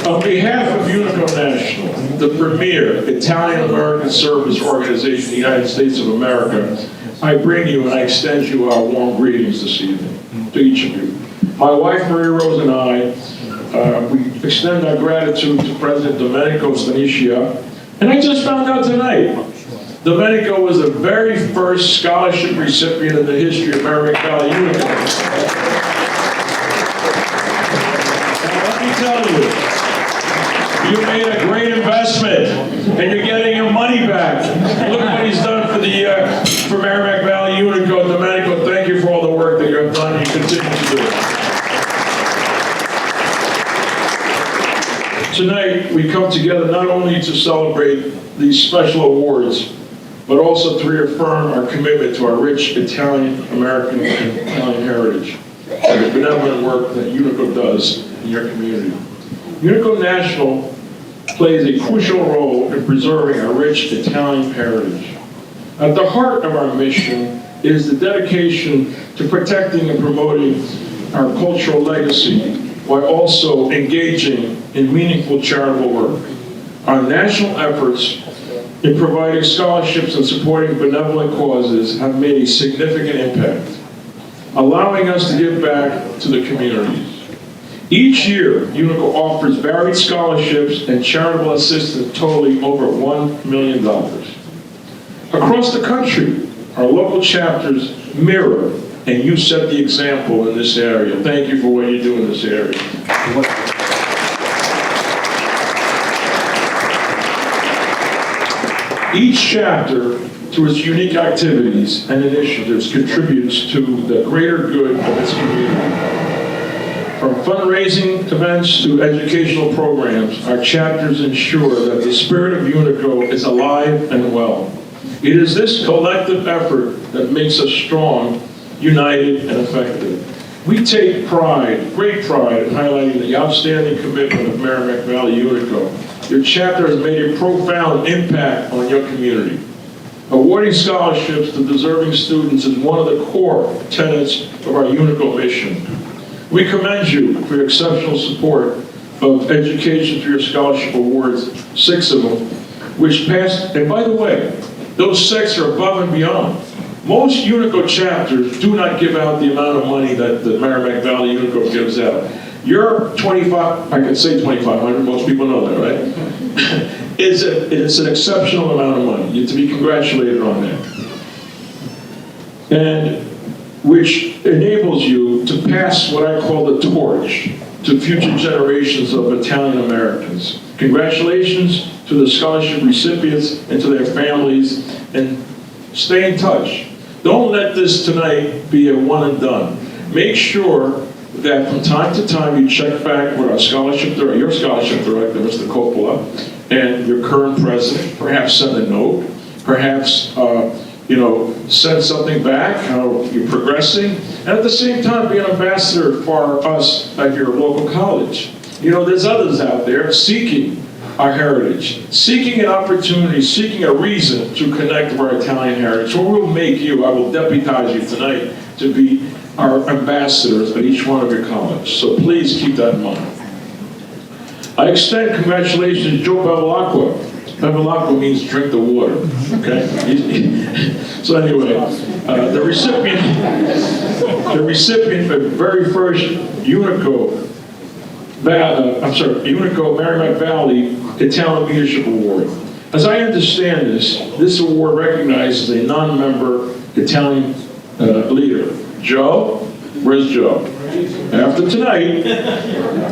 On behalf of Unico National, the premier Italian-American service organization in the United States of America, I bring you and I extend you our warm greetings this evening to each of you. My wife, Maria Rose, and I, we extend our gratitude to President Domenico Stanicia. And I just found out tonight, Domenico was the very first scholarship recipient in the history of Merrimack Valley Unico. And let me tell you, you made a great investment, and you're getting your money back. Look what he's done for for Merrimack Valley Unico. Domenico, thank you for all the work that you have done and you continue to do. Tonight, we come together not only to celebrate these special awards, but also to reaffirm our commitment to our rich Italian-American and Italian heritage and the benevolent work that Unico does in your community. Unico National plays a crucial role in preserving our rich Italian heritage. At the heart of our mission is the dedication to protecting and promoting our cultural legacy while also engaging in meaningful charitable work. Our national efforts in providing scholarships and supporting benevolent causes have made a significant impact, allowing us to give back to the communities. Each year, Unico offers varied scholarships and charitable assistance totaling over $1 million. Across the country, our local chapters mirror, and you set the example in this area. Thank you for what you do in this area. Each chapter, through its unique activities and initiatives, contributes to the greater good of its community. From fundraising events to educational programs, our chapters ensure that the spirit of Unico is alive and well. It is this collective effort that makes us strong, united, and effective. We take pride, great pride, in highlighting the outstanding commitment of Merrimack Valley Unico. Your chapter has made a profound impact on your community. Awarding scholarships to deserving students is one of the core tenets of our Unico mission. We commend you for your exceptional support of education through your scholarship awards, 6 of them, which passed, and by the way, those 6 are above and beyond. Most Unico chapters do not give out the amount of money that the Merrimack Valley Unico gives out. Your 25, I can say 2,500, most people know that, right? It's an exceptional amount of money. You're to be congratulated on that. And which enables you to pass what I call the torch to future generations of Italian Americans. Congratulations to the scholarship recipients and to their families, and stay in touch. Don't let this tonight be a one and done. make sure that from time to time you check back with our scholarship director, your scholarship director, Mr. Coppola, and your current president. Perhaps send a note, perhaps send something back, how you're progressing, and at the same time be an ambassador for us at your local college. There's others out there seeking our heritage, seeking an opportunity, seeking a reason to connect with our Italian heritage. Well, we'll make you, I will deputize you tonight to be our ambassadors at each one of your colleges. So please keep that in mind. I extend congratulations to Joe Bevilacqua. Bevilacqua means drink the water, okay? So anyway, the recipient of the very first Unico Merrimack Valley Italian Leadership Award. As I understand this award recognizes a non-member Italian leader. Joe, where's Joe? After tonight,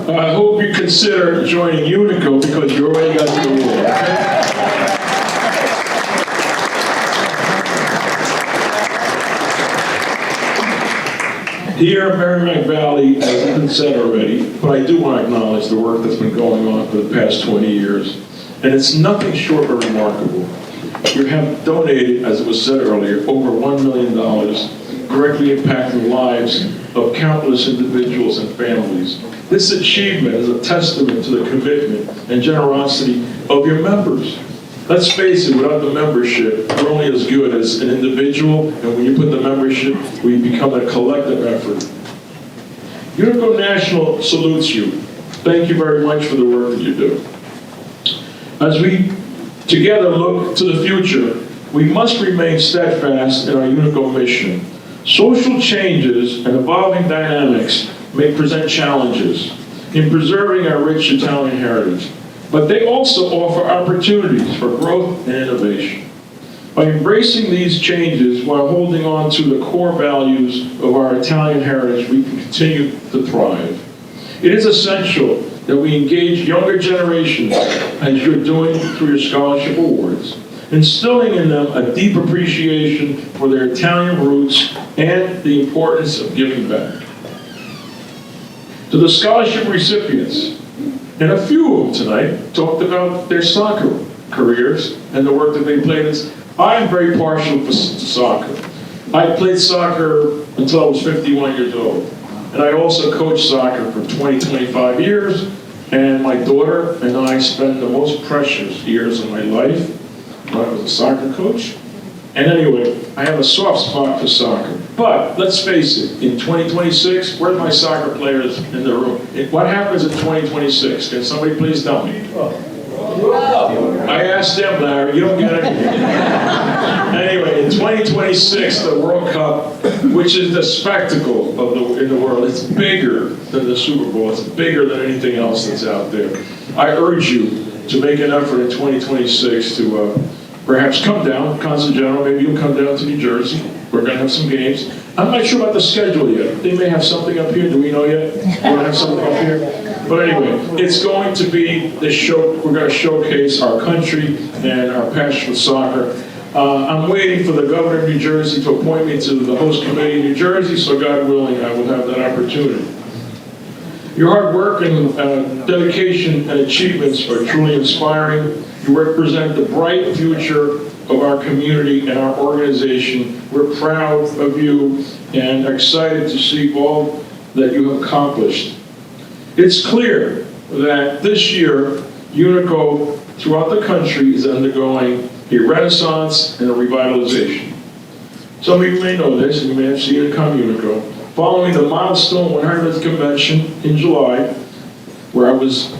I hope you consider joining Unico because you already got the award. Here in Merrimack Valley, as has been said already, but I do want to acknowledge the work that's been going on for the past 20 years, and it's nothing short of remarkable. You have donated, as it was said earlier, over $1 million, directly impacting lives of countless individuals and families. This achievement is a testament to the commitment and generosity of your members. Let's face it, without the membership, we're only as good as an individual, and when you put the membership, we become a collective effort. Unico National salutes you. Thank you very much for the work that you do. As we together look to the future, we must remain steadfast in our Unico mission. Social changes and evolving dynamics may present challenges in preserving our rich Italian heritage, but they also offer opportunities for growth and innovation. By embracing these changes while holding on to the core values of our Italian heritage, we can continue to thrive. It is essential that we engage younger generations, as you're doing through your scholarship awards, instilling in them a deep appreciation for their Italian roots and the importance of giving back. To the scholarship recipients, and a few of them tonight talked about their soccer careers and the work that they played. I'm very partial to soccer. I played soccer until I was 51 years old. And I also coached soccer for 25 years. And my daughter and I spent the most precious years of my life when I was a soccer coach. And anyway, I have a soft spot for soccer. But let's face it, in 2026, where's my soccer players in the room? What happens in 2026? Can somebody please tell me? I asked them, Larry, you don't get it. Anyway, in 2026, the World Cup, which is the spectacle in the world, it's bigger than the Super Bowl. It's bigger than anything else that's out there. I urge you to make an effort in 2026 to perhaps come down, Consul General, maybe you'll come down to New Jersey. We're going to have some games. I'm not sure about the schedule yet. They may have something up here. Do we know yet? We're going to have something up here. But anyway, it's going to be the show. We're going to showcase our country and our passion for soccer. I'm waiting for the governor of New Jersey to appoint me to the host committee in New Jersey, so God willing, I will have that opportunity. Your hard work and dedication and achievements are truly inspiring. You represent the bright future of our community and our organization. We're proud of you and excited to see all that you have accomplished. It's clear that this year, Unico throughout the country is undergoing a renaissance and a revitalization. Some of you may know this, and you may have seen it come Unico. Following the milestone 100th convention in July, where I was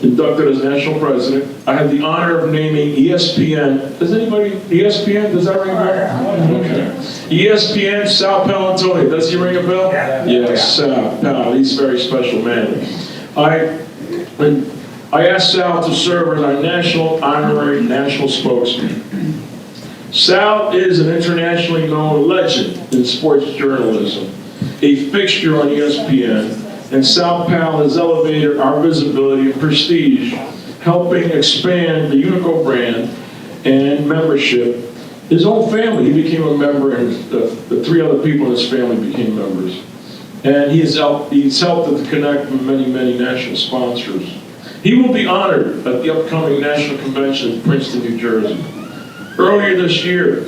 inducted as national president, I had the honor of naming ESPN. Does anybody, ESPN, does that ring a bell? Okay. ESPN, Sal Paolantonio, does he ring a bell? Yes, Sal Pal, he's a very special man. I asked Sal to serve as our national honorary national spokesman. Sal is an internationally known legend in sports journalism, a fixture on ESPN, and Sal Pal has elevated our visibility and prestige, helping expand the Unico brand and membership his own family, he became a member, and the three other people in his family became members. And he's helped to connect with many, many national sponsors. He will be honored at the upcoming National Convention in Princeton, New Jersey. Earlier this year,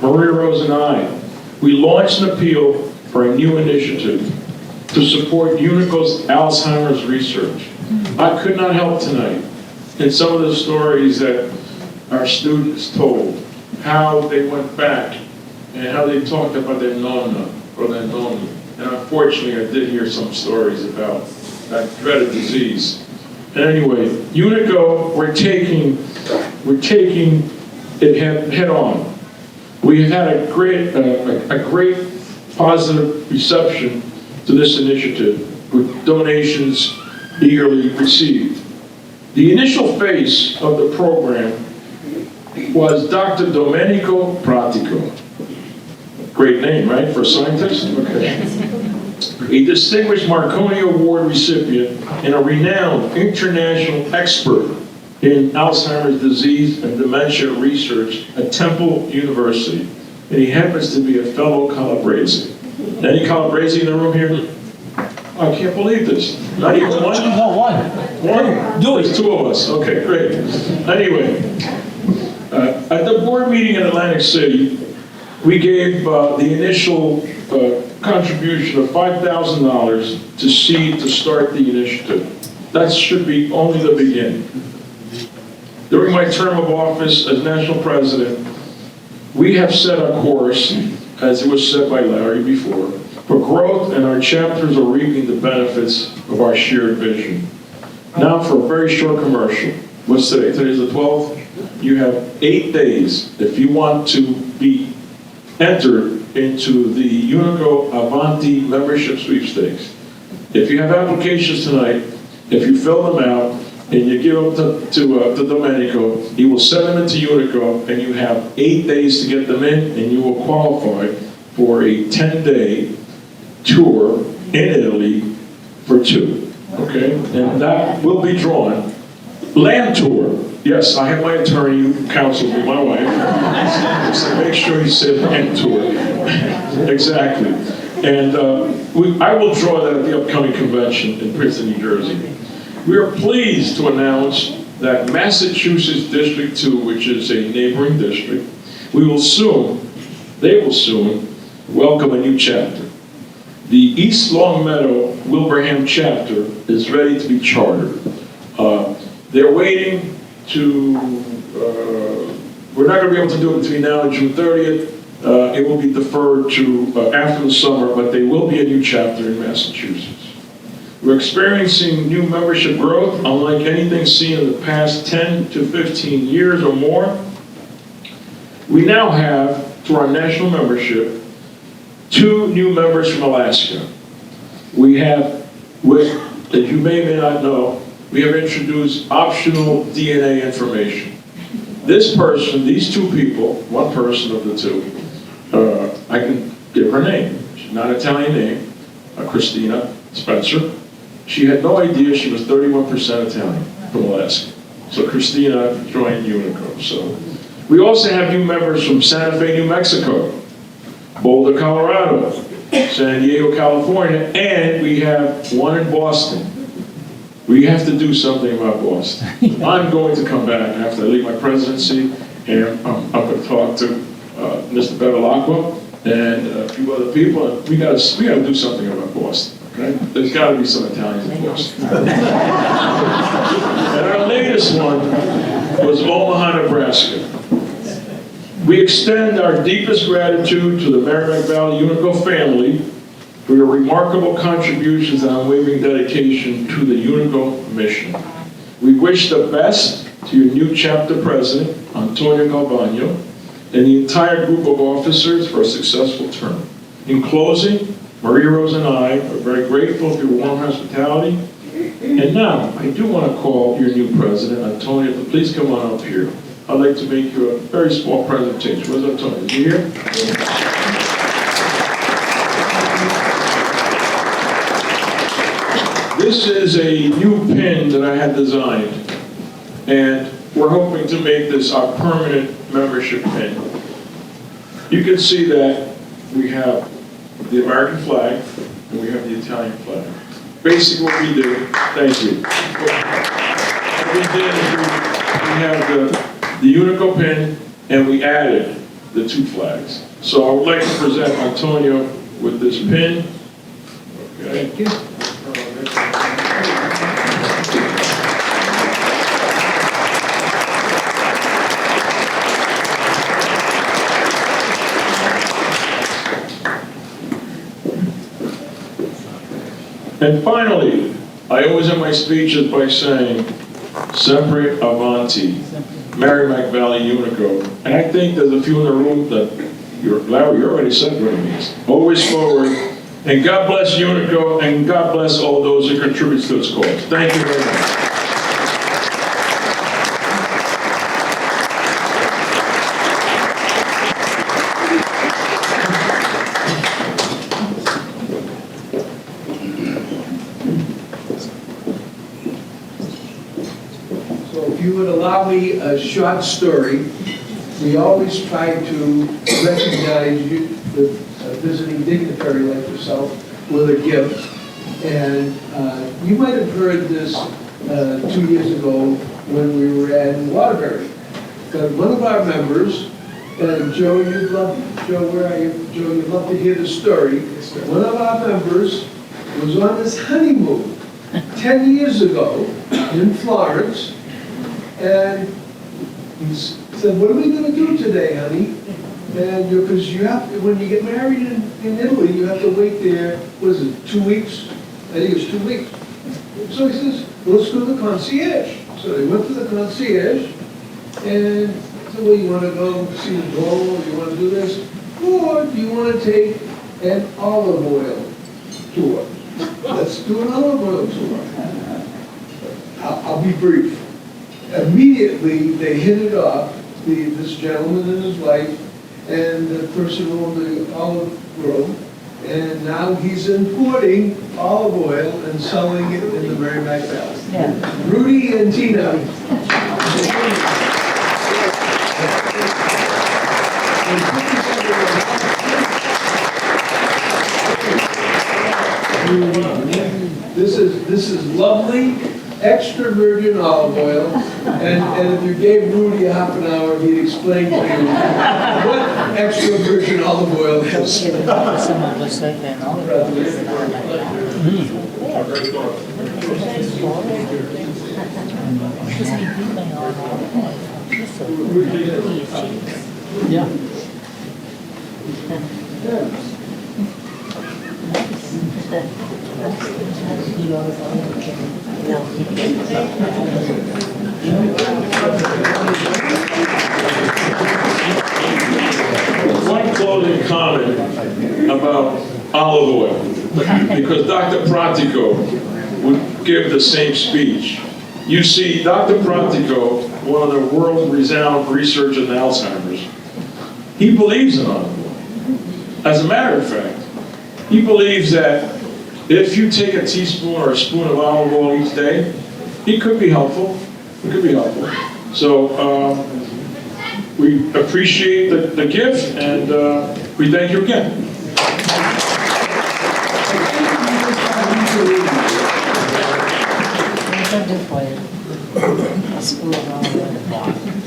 Maria Rose and I, we launched an appeal for a new initiative to support Unico's Alzheimer's research. I could not help tonight in some of the stories that our students told, how they went back and how they talked about their nonna or their nonni. And unfortunately, I did hear some stories about that dreaded disease. And anyway, Unico, we're taking it head on. We've had a great positive reception to this initiative, with donations eagerly received. The initial phase of the program was Dr. Domenico Pratico. Great name, right, for a scientist? Okay. A distinguished Marconi Award recipient and a renowned international expert in Alzheimer's disease and dementia research at Temple University. And he happens to be a fellow Calabrese. Any Calabrese in the room here? I can't believe this. Not even one? No, one. One? There's two of us. Okay, great. Anyway, at the board meeting in Atlantic City, we gave the initial contribution of $5,000 to seed to start the initiative. That should be only the beginning. During my term of office as national president, we have set a course, as it was said by Larry before, for growth, and our chapters are reaping the benefits of our shared vision. Now for a very short commercial. What's today? Today's the 12th. You have 8 days if you want to be entered into the Unico Avanti membership sweepstakes. If you have applications tonight, if you fill them out and you give them to Domenico, he will send them into Unico, and you have 8 days to get them in, and you will qualify for a 10-day tour in Italy for 2. Okay? And that will be drawn. Land tour. Yes, I have my attorney who counsels me, my wife. So make sure you say land tour. Exactly. And I will draw that at the upcoming convention in Princeton, New Jersey. We are pleased to announce that Massachusetts District 2, which is a neighboring district, they will soon welcome a new chapter. The East Longmeadow Wilbraham chapter is ready to be chartered. They're waiting to, we're not going to be able to do it between now and June 30th. It will be deferred to after the summer, but there will be a new chapter in Massachusetts. We're experiencing new membership growth, unlike anything seen in the past 10 to 15 years or more. We now have, through our national membership, 2 new members from Alaska. We have, as you may or may not know, we have introduced optional DNA information. This person, these 2 people, one person of the 2, I can give her name. She's not an Italian name, Christina Spencer. She had no idea she was 31% Italian from Alaska. So Christina joined Unico. So we also have new members from Santa Fe, New Mexico, Boulder, Colorado, San Diego, California, and we have one in Boston. We have to do something about Boston. I'm going to come back after I leave my presidency, and I'm going to talk to Mr. Bevilacqua and a few other people, and we got to do something about Boston. Okay? There's got to be some Italians in Boston. And our latest one was Omaha, Nebraska. We extend our deepest gratitude to the Merrimack Valley Unico family for your remarkable contributions and unwavering dedication to the Unico mission. We wish the best to your new chapter president, Antonio Galvano, and the entire group of officers for a successful term. In closing, Maria Rose and I are very grateful for your warm hospitality. And now, I do want to call your new president, Antonio, to please come on up here. I'd like to make you a very small presentation. Where's Antonio? Is he here? This is a new pin that I had designed, and we're hoping to make this our permanent membership pin. you can see that we have the American flag and we have the Italian flag. Basically what we did, thank you. What we did is we have the Unico pin and we added the two flags. So I would like to present Antonio with this pin. Okay. Thank you. And finally, I always end my speeches by saying, Sempre Avanti, Merrimack Valley Unico. And I think there's a few in the room that, Larry, you already said what it means. Always forward. And God bless Unico, and God bless all those who contribute to its cause. Thank you very much. If you would allow me a short story, we always try to recognize you, the visiting dignitary like yourself, with a gift. And you might have heard this 2 years ago when we were at Waterbury. Because one of our members, and Joe, you'd love, Joe, where are you? Joe, you'd love to hear the story. One of our members was on his honeymoon 10 years ago in Florence. And he said, what are we going to do today, honey? And because you have to, when you get married in Italy, you have to wait there, what is it, 2 weeks? I think it was 2 weeks. So he says, well, let's go to the concierge. So they went to the concierge, and said, well, you want to go see the dome, or you want to do this? Or do you want to take an olive oil tour? Let's do an olive oil tour. I'll be brief. Immediately, they hit it off, this gentleman and his wife, and the person who owned the olive grove, and now he's importing olive oil and selling it in the Merrimack Valley. Yeah. Rudy and Tina. This is lovely, extra virgin olive oil, and if you gave Rudy a half an hour, he'd explain to you what extra virgin olive oil is. Yeah. One closing comment about olive oil, because Dr. Pratico would give the same speech. You see, Dr. Pratico, one of the world-renowned researchers in Alzheimer's, he believes in olive oil. As a matter of fact, he believes that if you take a teaspoon or a spoon of olive oil each day, it could be helpful. It could be helpful. So we appreciate the gift, and we thank you again.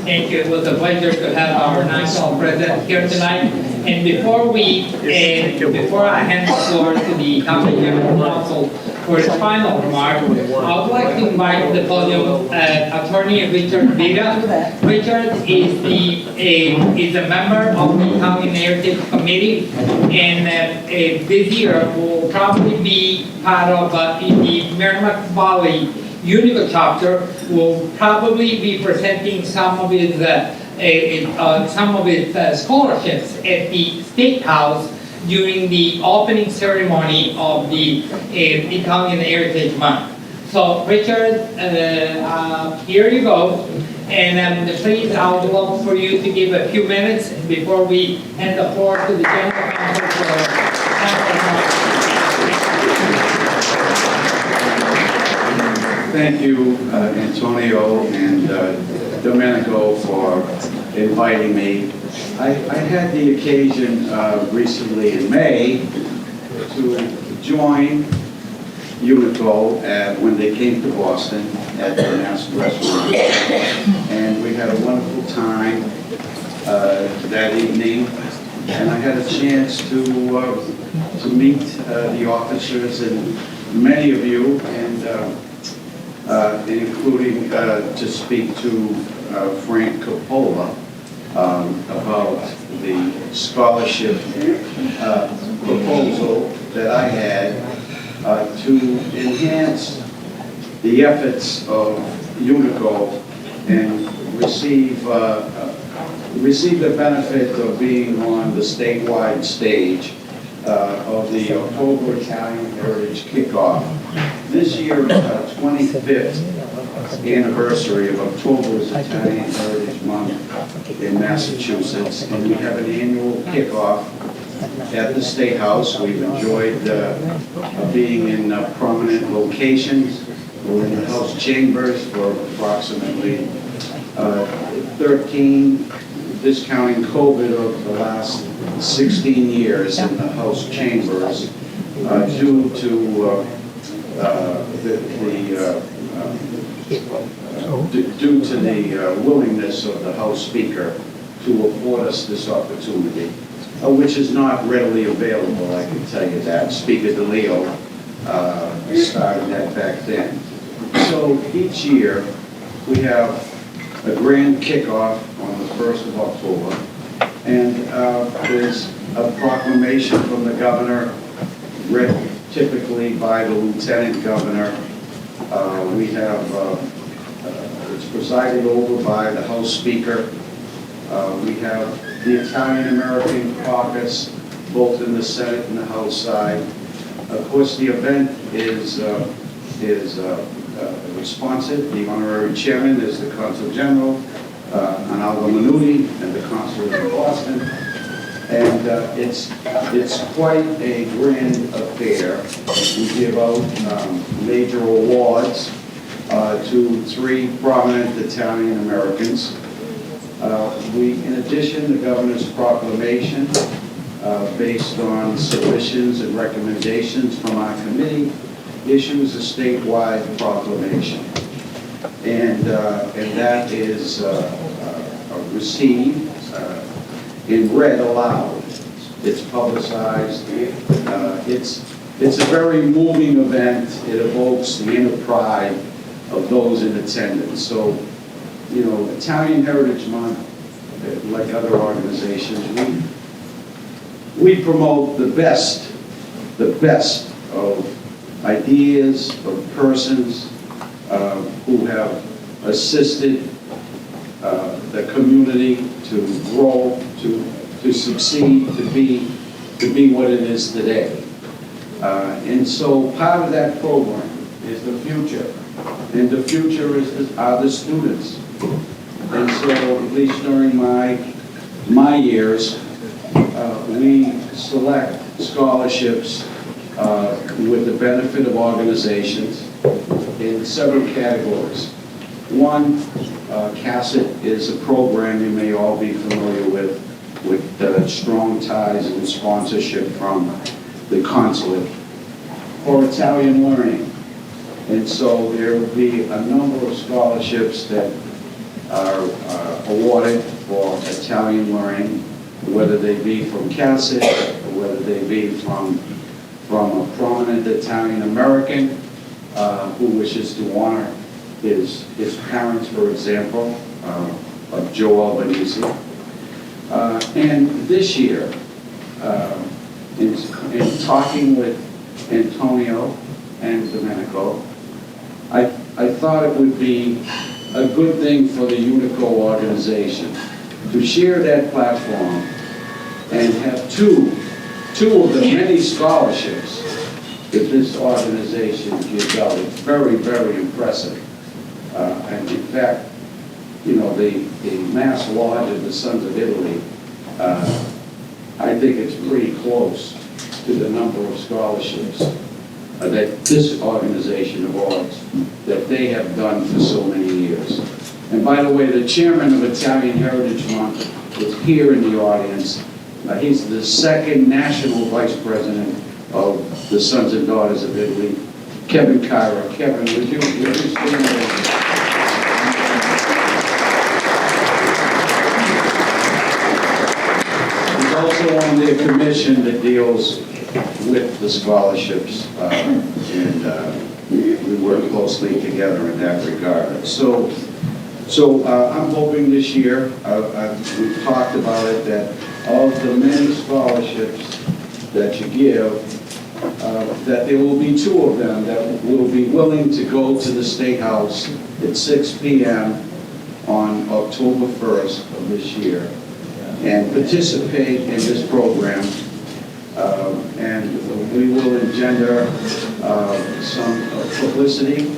Thank you. It was a pleasure to have our national president here tonight. And before I hand the floor to the County General Counsel for his final remark, I would like to invite the podium Attorney Richard Vega. Richard is a member of the County Narrative Committee, and this year will probably be part of in the Merrimack Valley Unico chapter. Will probably be presenting some of his scholarships at the State House during the opening ceremony of the Italian Heritage Month. So, Richard, here you go. And please, I would love for you to give a few minutes before we hand the floor to the General Counsel for Thank you, Antonio and Domenico, for inviting me. I had the occasion recently in May to join Unico when they came to Boston at the Mass Restaurant. And we had a wonderful time that evening. And I had a chance to meet the officers and many of you, and including to speak to Frank Coppola about the scholarship proposal that I had to enhance the efforts of Unico and receive the benefit of being on the statewide stage of the October Italian Heritage Kickoff. This year, 25th anniversary of October's Italian Heritage Month in Massachusetts, and we have an annual kickoff at the State House. We've enjoyed being in prominent locations. We're in the House chambers for approximately 13, discounting COVID, of the last 16 years in the House chambers due to the willingness of the House Speaker to afford us this opportunity, which is not readily available, I can tell you that. Speaker DeLeo started that back then. So each year we have a grand kickoff on the 1st of October, and there's a proclamation from the governor, read typically by the lieutenant governor. We have, it's presided over by the House Speaker. We have the Italian American Caucus, both in the Senate and the House side. Of course, the event is sponsored. The honorary chairman is the Consul General, Analdo Minuti, and the Consul of Boston. And it's quite a grand affair. We give out major awards to 3 prominent Italian Americans. In addition, the governor's proclamation, based on submissions and recommendations from our committee, issues a statewide proclamation. And that is received and read aloud. It's publicized. It's a very moving event. It evokes the inner pride of those in attendance. So, you know, Italian Heritage Month, like other organizations, we promote the best of ideas, of persons who have assisted the community to grow, to succeed, to be what it is today. And so part of that program is the future. And the future are the students. And so, at least during my years, we select scholarships with the benefit of organizations in several categories. One, CASET is a program you may all be familiar with strong ties and sponsorship from the consulate for Italian learning. And so there will be a number of scholarships that are awarded for Italian learning, whether they be from CASET or whether they be from a prominent Italian American who wishes to honor his parents, for example, of Joe Albanese. And this year, in talking with Antonio and Domenico, I thought it would be a good thing for the Unico organization to share that platform and have two of the many scholarships that this organization gives out. It's very, very impressive. And in fact, you know, the Mass Lodge of the Sons of Italy, I think it's pretty close to the number of scholarships that this organization awards that they have done for so many years. And by the way, the chairman of Italian Heritage Month is here in the audience. He's the second national vice president of the Sons and Daughters of Italy, Kevin Kyra. Kevin, would you stand there? He's also on the commission that deals with the scholarships, and we work closely together in that regard. So I'm hoping this year, we've talked about it, that of the many scholarships that you give, that there will be 2 of them that will be willing to go to the State House at 6 p.m. on October 1st of this year and participate in this program. And we will engender some publicity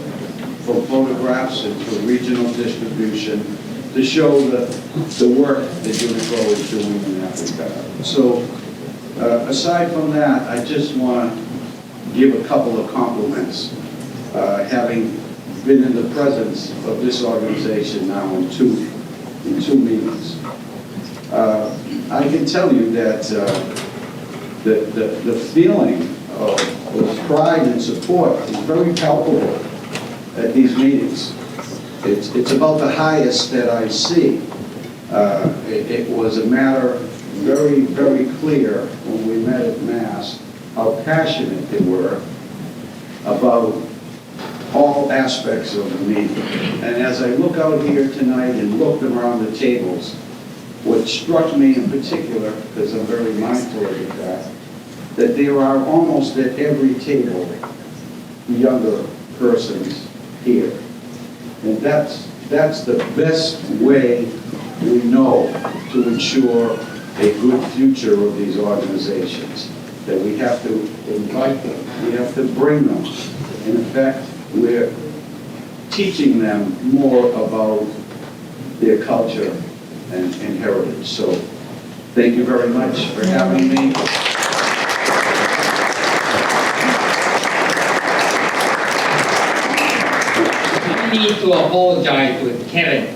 for photographs and for regional distribution to show the work that Unico is doing in that regard. So aside from that, I just want to give a couple of compliments, having been in the presence of this organization now in two meetings. I can tell you that the feeling of pride and support is very palpable at these meetings. It's about the highest that I see. It was a matter very, very clear when we met at Mass how passionate they were about all aspects of the meeting. And as I look out here tonight and look around the tables, what struck me in particular, because I'm very mindful of the fact, that there are almost at every table younger persons here. And that's the best way we know to ensure a good future of these organizations. That we have to invite them, we have to bring them. In effect, we're teaching them more about their culture and heritage. So thank you very much for having me. I need to apologize with Kevin.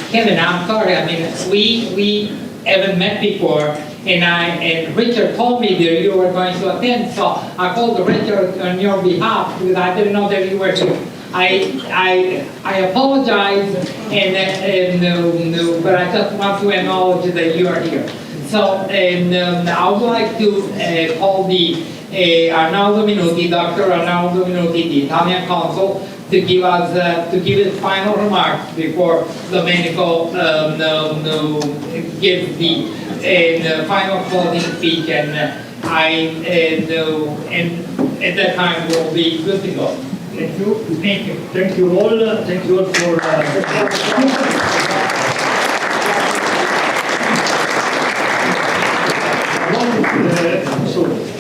Kevin, I'm sorry. I mean, we haven't met before, and Richard told me that you were going to attend, so I called Richard on your behalf because I didn't know that you were here. I apologize, but I just want to acknowledge that you are here. So, I would like to call the Arnaldo Minuti, Dr. Arnaldo Minuti, the Italian consul, to give us his final remarks before Domenico gives the final closing speech, and at that time we'll be good to go. Thank you. Thank you. Thank you all. Thank you all for.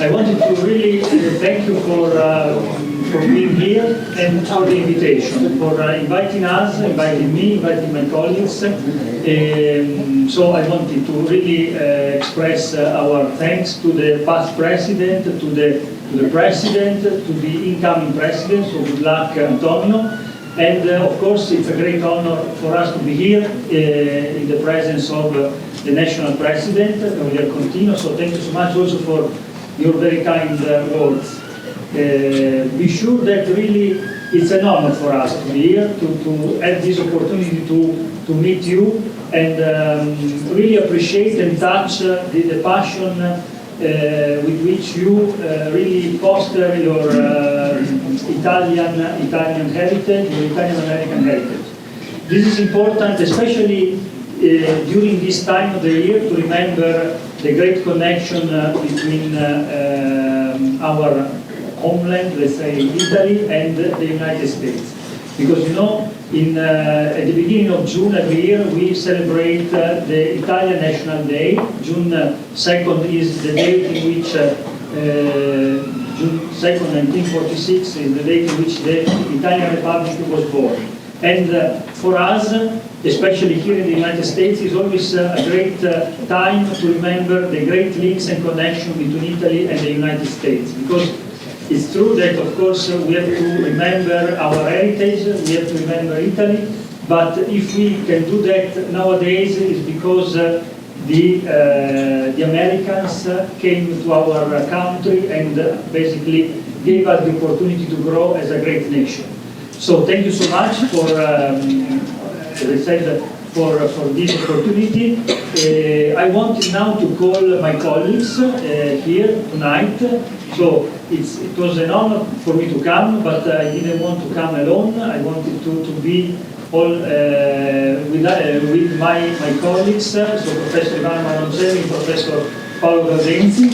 I wanted to really thank you for being here and for the invitation, for inviting us, inviting me, inviting my colleagues. So I wanted to really express our thanks to the past president, to the president, to the incoming president. So good luck, Antonio. And of course, it's a great honor for us to be here in the presence of the national president, Gabriel Contino. So thank you so much also for your very kind words. Be sure that really it's an honor for us to be here, to have this opportunity to meet you and really appreciate and touch the passion with which you really foster your Italian heritage, your Italian-American heritage. This is important, especially during this time of the year, to remember the great connection between our homeland, let's say Italy, and the United States. Because you know, at the beginning of June every year, we celebrate the Italian National Day. June 2nd is the date in which, June 2nd, 1946, is the date in which the Italian Republic was born. And for us, especially here in the United States, is always a great time to remember the great links and connection between Italy and the United States. Because it's true that, of course, we have to remember our heritage, we have to remember Italy, but if we can do that nowadays, it's because the Americans came to our country and basically gave us the opportunity to grow as a great nation. So thank you so much for, as I said, for this opportunity. I want now to call my colleagues here tonight. So it was an honor for me to come, but I didn't want to come alone. I wanted to be all with my colleagues, so Professor Ivano Maronzelli, Professor Paolo Gaudenzi.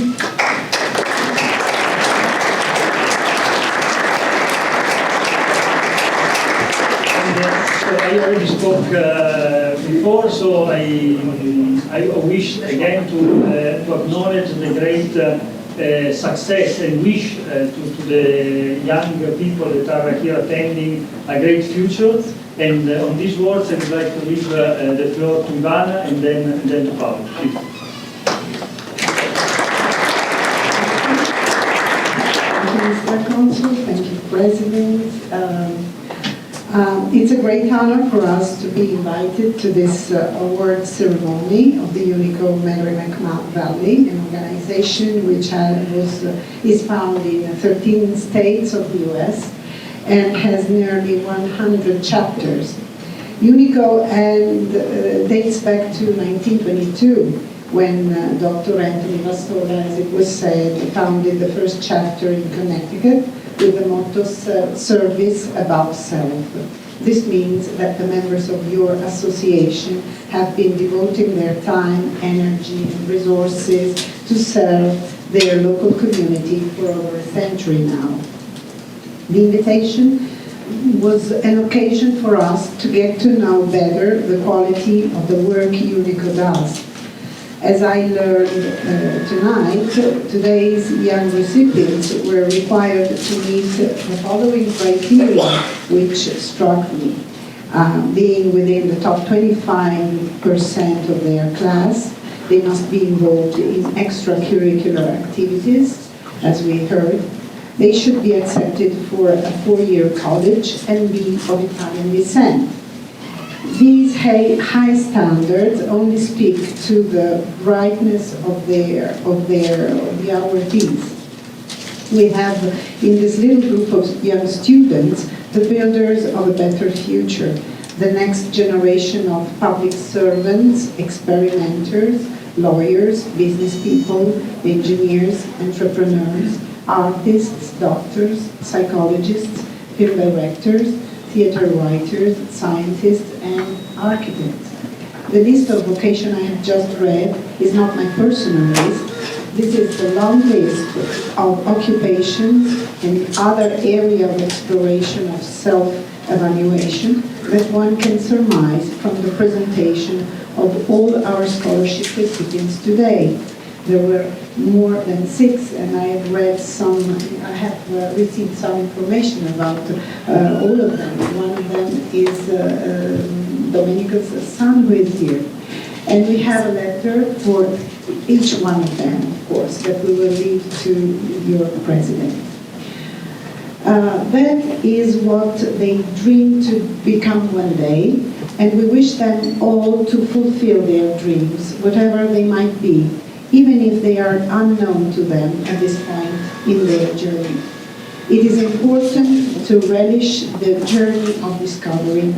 So I already spoke before, so I wish again to acknowledge the great success and wish to the young people that are here attending a great future. And on these words, I would like to leave the floor to Ivana and then to Paolo. Please. Thank you, Mr. Consul. Thank you, President. It's a great honor for us to be invited to this award ceremony of the Unico Merrimack Valley, an organization which is found in 13 states of the U.S. and has nearly 100 chapters. Unico dates back to 1922, when Dr. Anthony Vastola, as it was said, founded the first chapter in Connecticut with the motto "Service Above Self." This means that the members of your association have been devoting their time, energy, and resources to serve their local community for over a century now. The invitation was an occasion for us to get to know better the quality of the work Unico does. As I learned tonight, today's young recipients were required to meet the following criteria, which struck me. Being within the top 25% of their class, they must be involved in extracurricular activities, as we heard. They should be accepted for a 4-year college and be of Italian descent. These high standards only speak to the brightness of the awardees. We have in this little group of young students the builders of a better future, the next generation of public servants, experimenters, lawyers, business people, engineers, entrepreneurs, artists, doctors, psychologists, film directors, theater writers, scientists, and architects. The list of vocations I have just read is not my personal list. This is the long list of occupations and other area of exploration of self-evaluation that one can surmise from the presentation of all our scholarship recipients today. There were more than 6, and I have read some, I have received some information about all of them. One of them is Domenico's son, who is here. And we have a letter for each one of them, of course, that we will leave to your president. That is what they dream to become one day, and we wish them all to fulfill their dreams, whatever they might be, even if they are unknown to them at this point in their journey. It is important to relish the journey of discovery.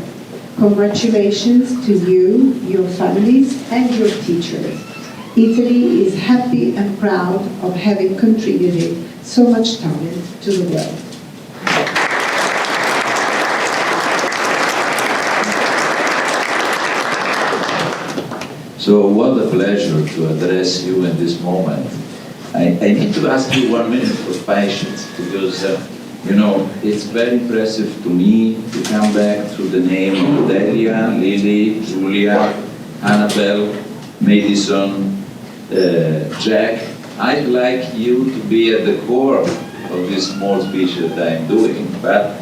Congratulations to you, your families, and your teachers. Italy is happy and proud of having contributed so much talent to the world. So what a pleasure to address you in this moment. I need to ask you 1 minute for patience, because you know, it's very impressive to me to come back to the name of Delia, Lily, Julia, Annabelle, Madison, Jack. I'd like you to be at the core of this small speech that I'm doing, but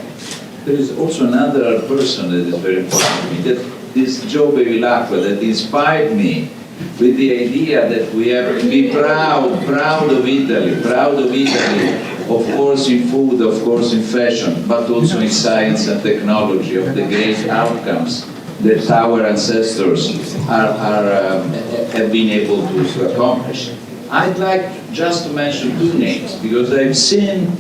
there is also another person that is very important to me. That is Joe Bevilacqua, that inspired me with the idea that we have to be proud of Italy, of course in food, of course in fashion, but also in science and technology, of the great outcomes that our ancestors have been able to accomplish. I'd like just to mention two names, because I've seen,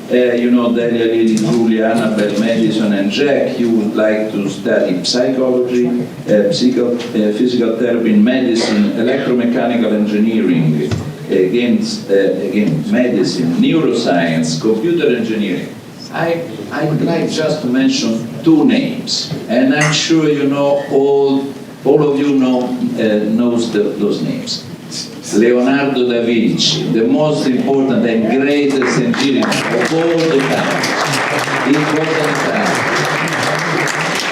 Delia, Lily, Julia, Annabelle, Madison, and Jack. You would like to study psychology, physical therapy, medicine, electromechanical engineering, again, medicine, neuroscience, computer engineering. I'd like just to mention two names, and I'm sure all of you knows those names. Leonardo da Vinci, the most important and greatest engineer of all the time.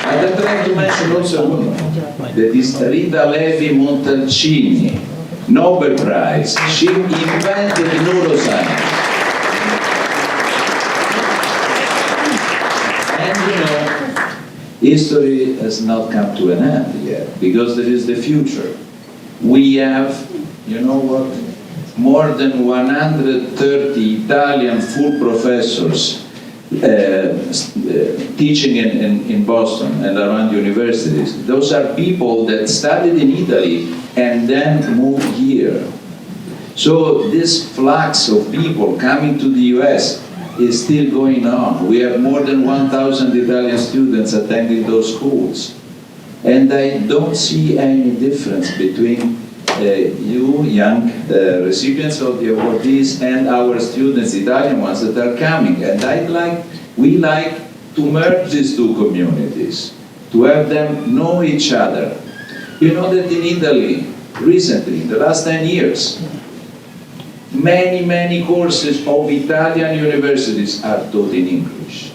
I'd like to mention also a woman, that is Rita Levi-Montalcini, Nobel Prize. She invented neuroscience. And history has not come to an end yet, because there is the future. We have, more than 130 Italian full professors teaching in Boston and around universities. Those are people that studied in Italy and then moved here. So this flux of people coming to the US is still going on. We have more than 1,000 Italian students attending those schools. And I don't see any difference between you, young recipients of the awardees, and our students, Italian ones that are coming. And we like to merge these two communities, to have them know each other. You know that in Italy, recently, in the last 10 years, many courses of Italian universities are taught in English.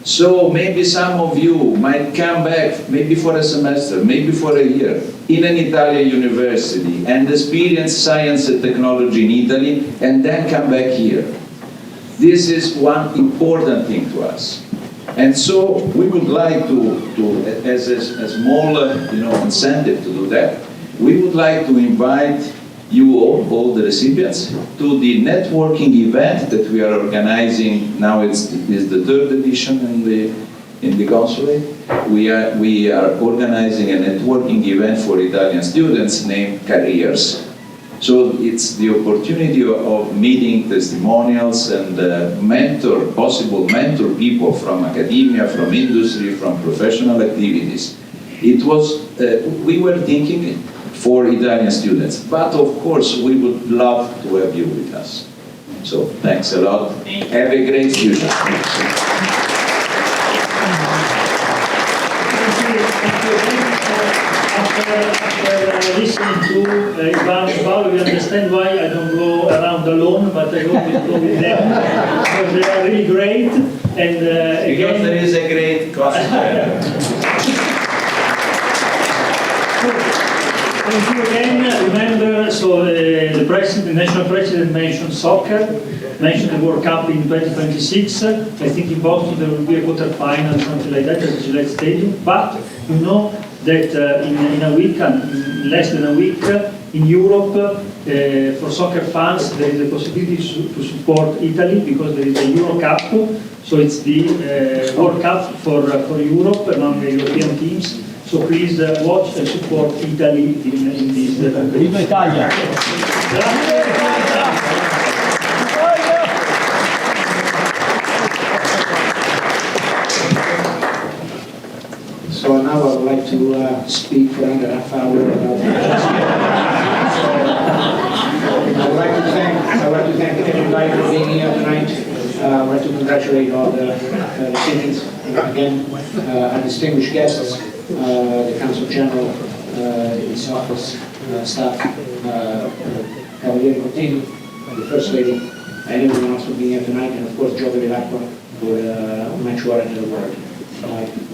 So maybe some of you might come back, maybe for a semester, maybe for a year, in an Italian university and experience science and technology in Italy, and then come back here. This is one important thing to us. And so we would like to as a small incentive to do that, we would like to invite you all the recipients, to the networking event that we are organizing. Now it's the third edition in the consulate. We are organizing a networking event for Italian students named Careers. So it's the opportunity of meeting testimonials and possible mentor people from academia, from industry, from professional activities. It was, we were thinking for Italian students, but of course we would love to have you with us. So thanks a lot. Have a great future. After listening to Ivan and Paolo, we understand why I don't go around alone, but I always go with them, because they are really great. And because there is a great concert. Thank you again. Remember, so the national president mentioned soccer, mentioned the World Cup in 2026. I think in Boston there will be a quarter-final, something like that, at Gillette Stadium. But you know that in a week, in less than a week, in Europe, for soccer fans, there is a possibility to support Italy, because there is a Euro Cup. So it's the World Cup for Europe among the European teams. So please watch and support Italy in this. Viva Italia! So now I would like to speak for another half hour about I would like to thank everybody for being here tonight. I would like to congratulate all the recipients, again, our distinguished guests, the Council General, his office staff, Cavaliere Cortini, the First Lady, and everyone else for being here tonight, and of course Joe Bevilacqua for much work in the world.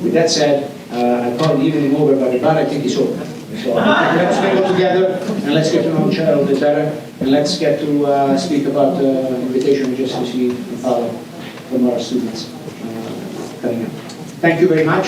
With that said, I called the evening over, but the bar I think is open. So let's go together and let's get to know each other a little bit better, and let's get to speak about the invitation we just received from our students coming up. Thank you very much.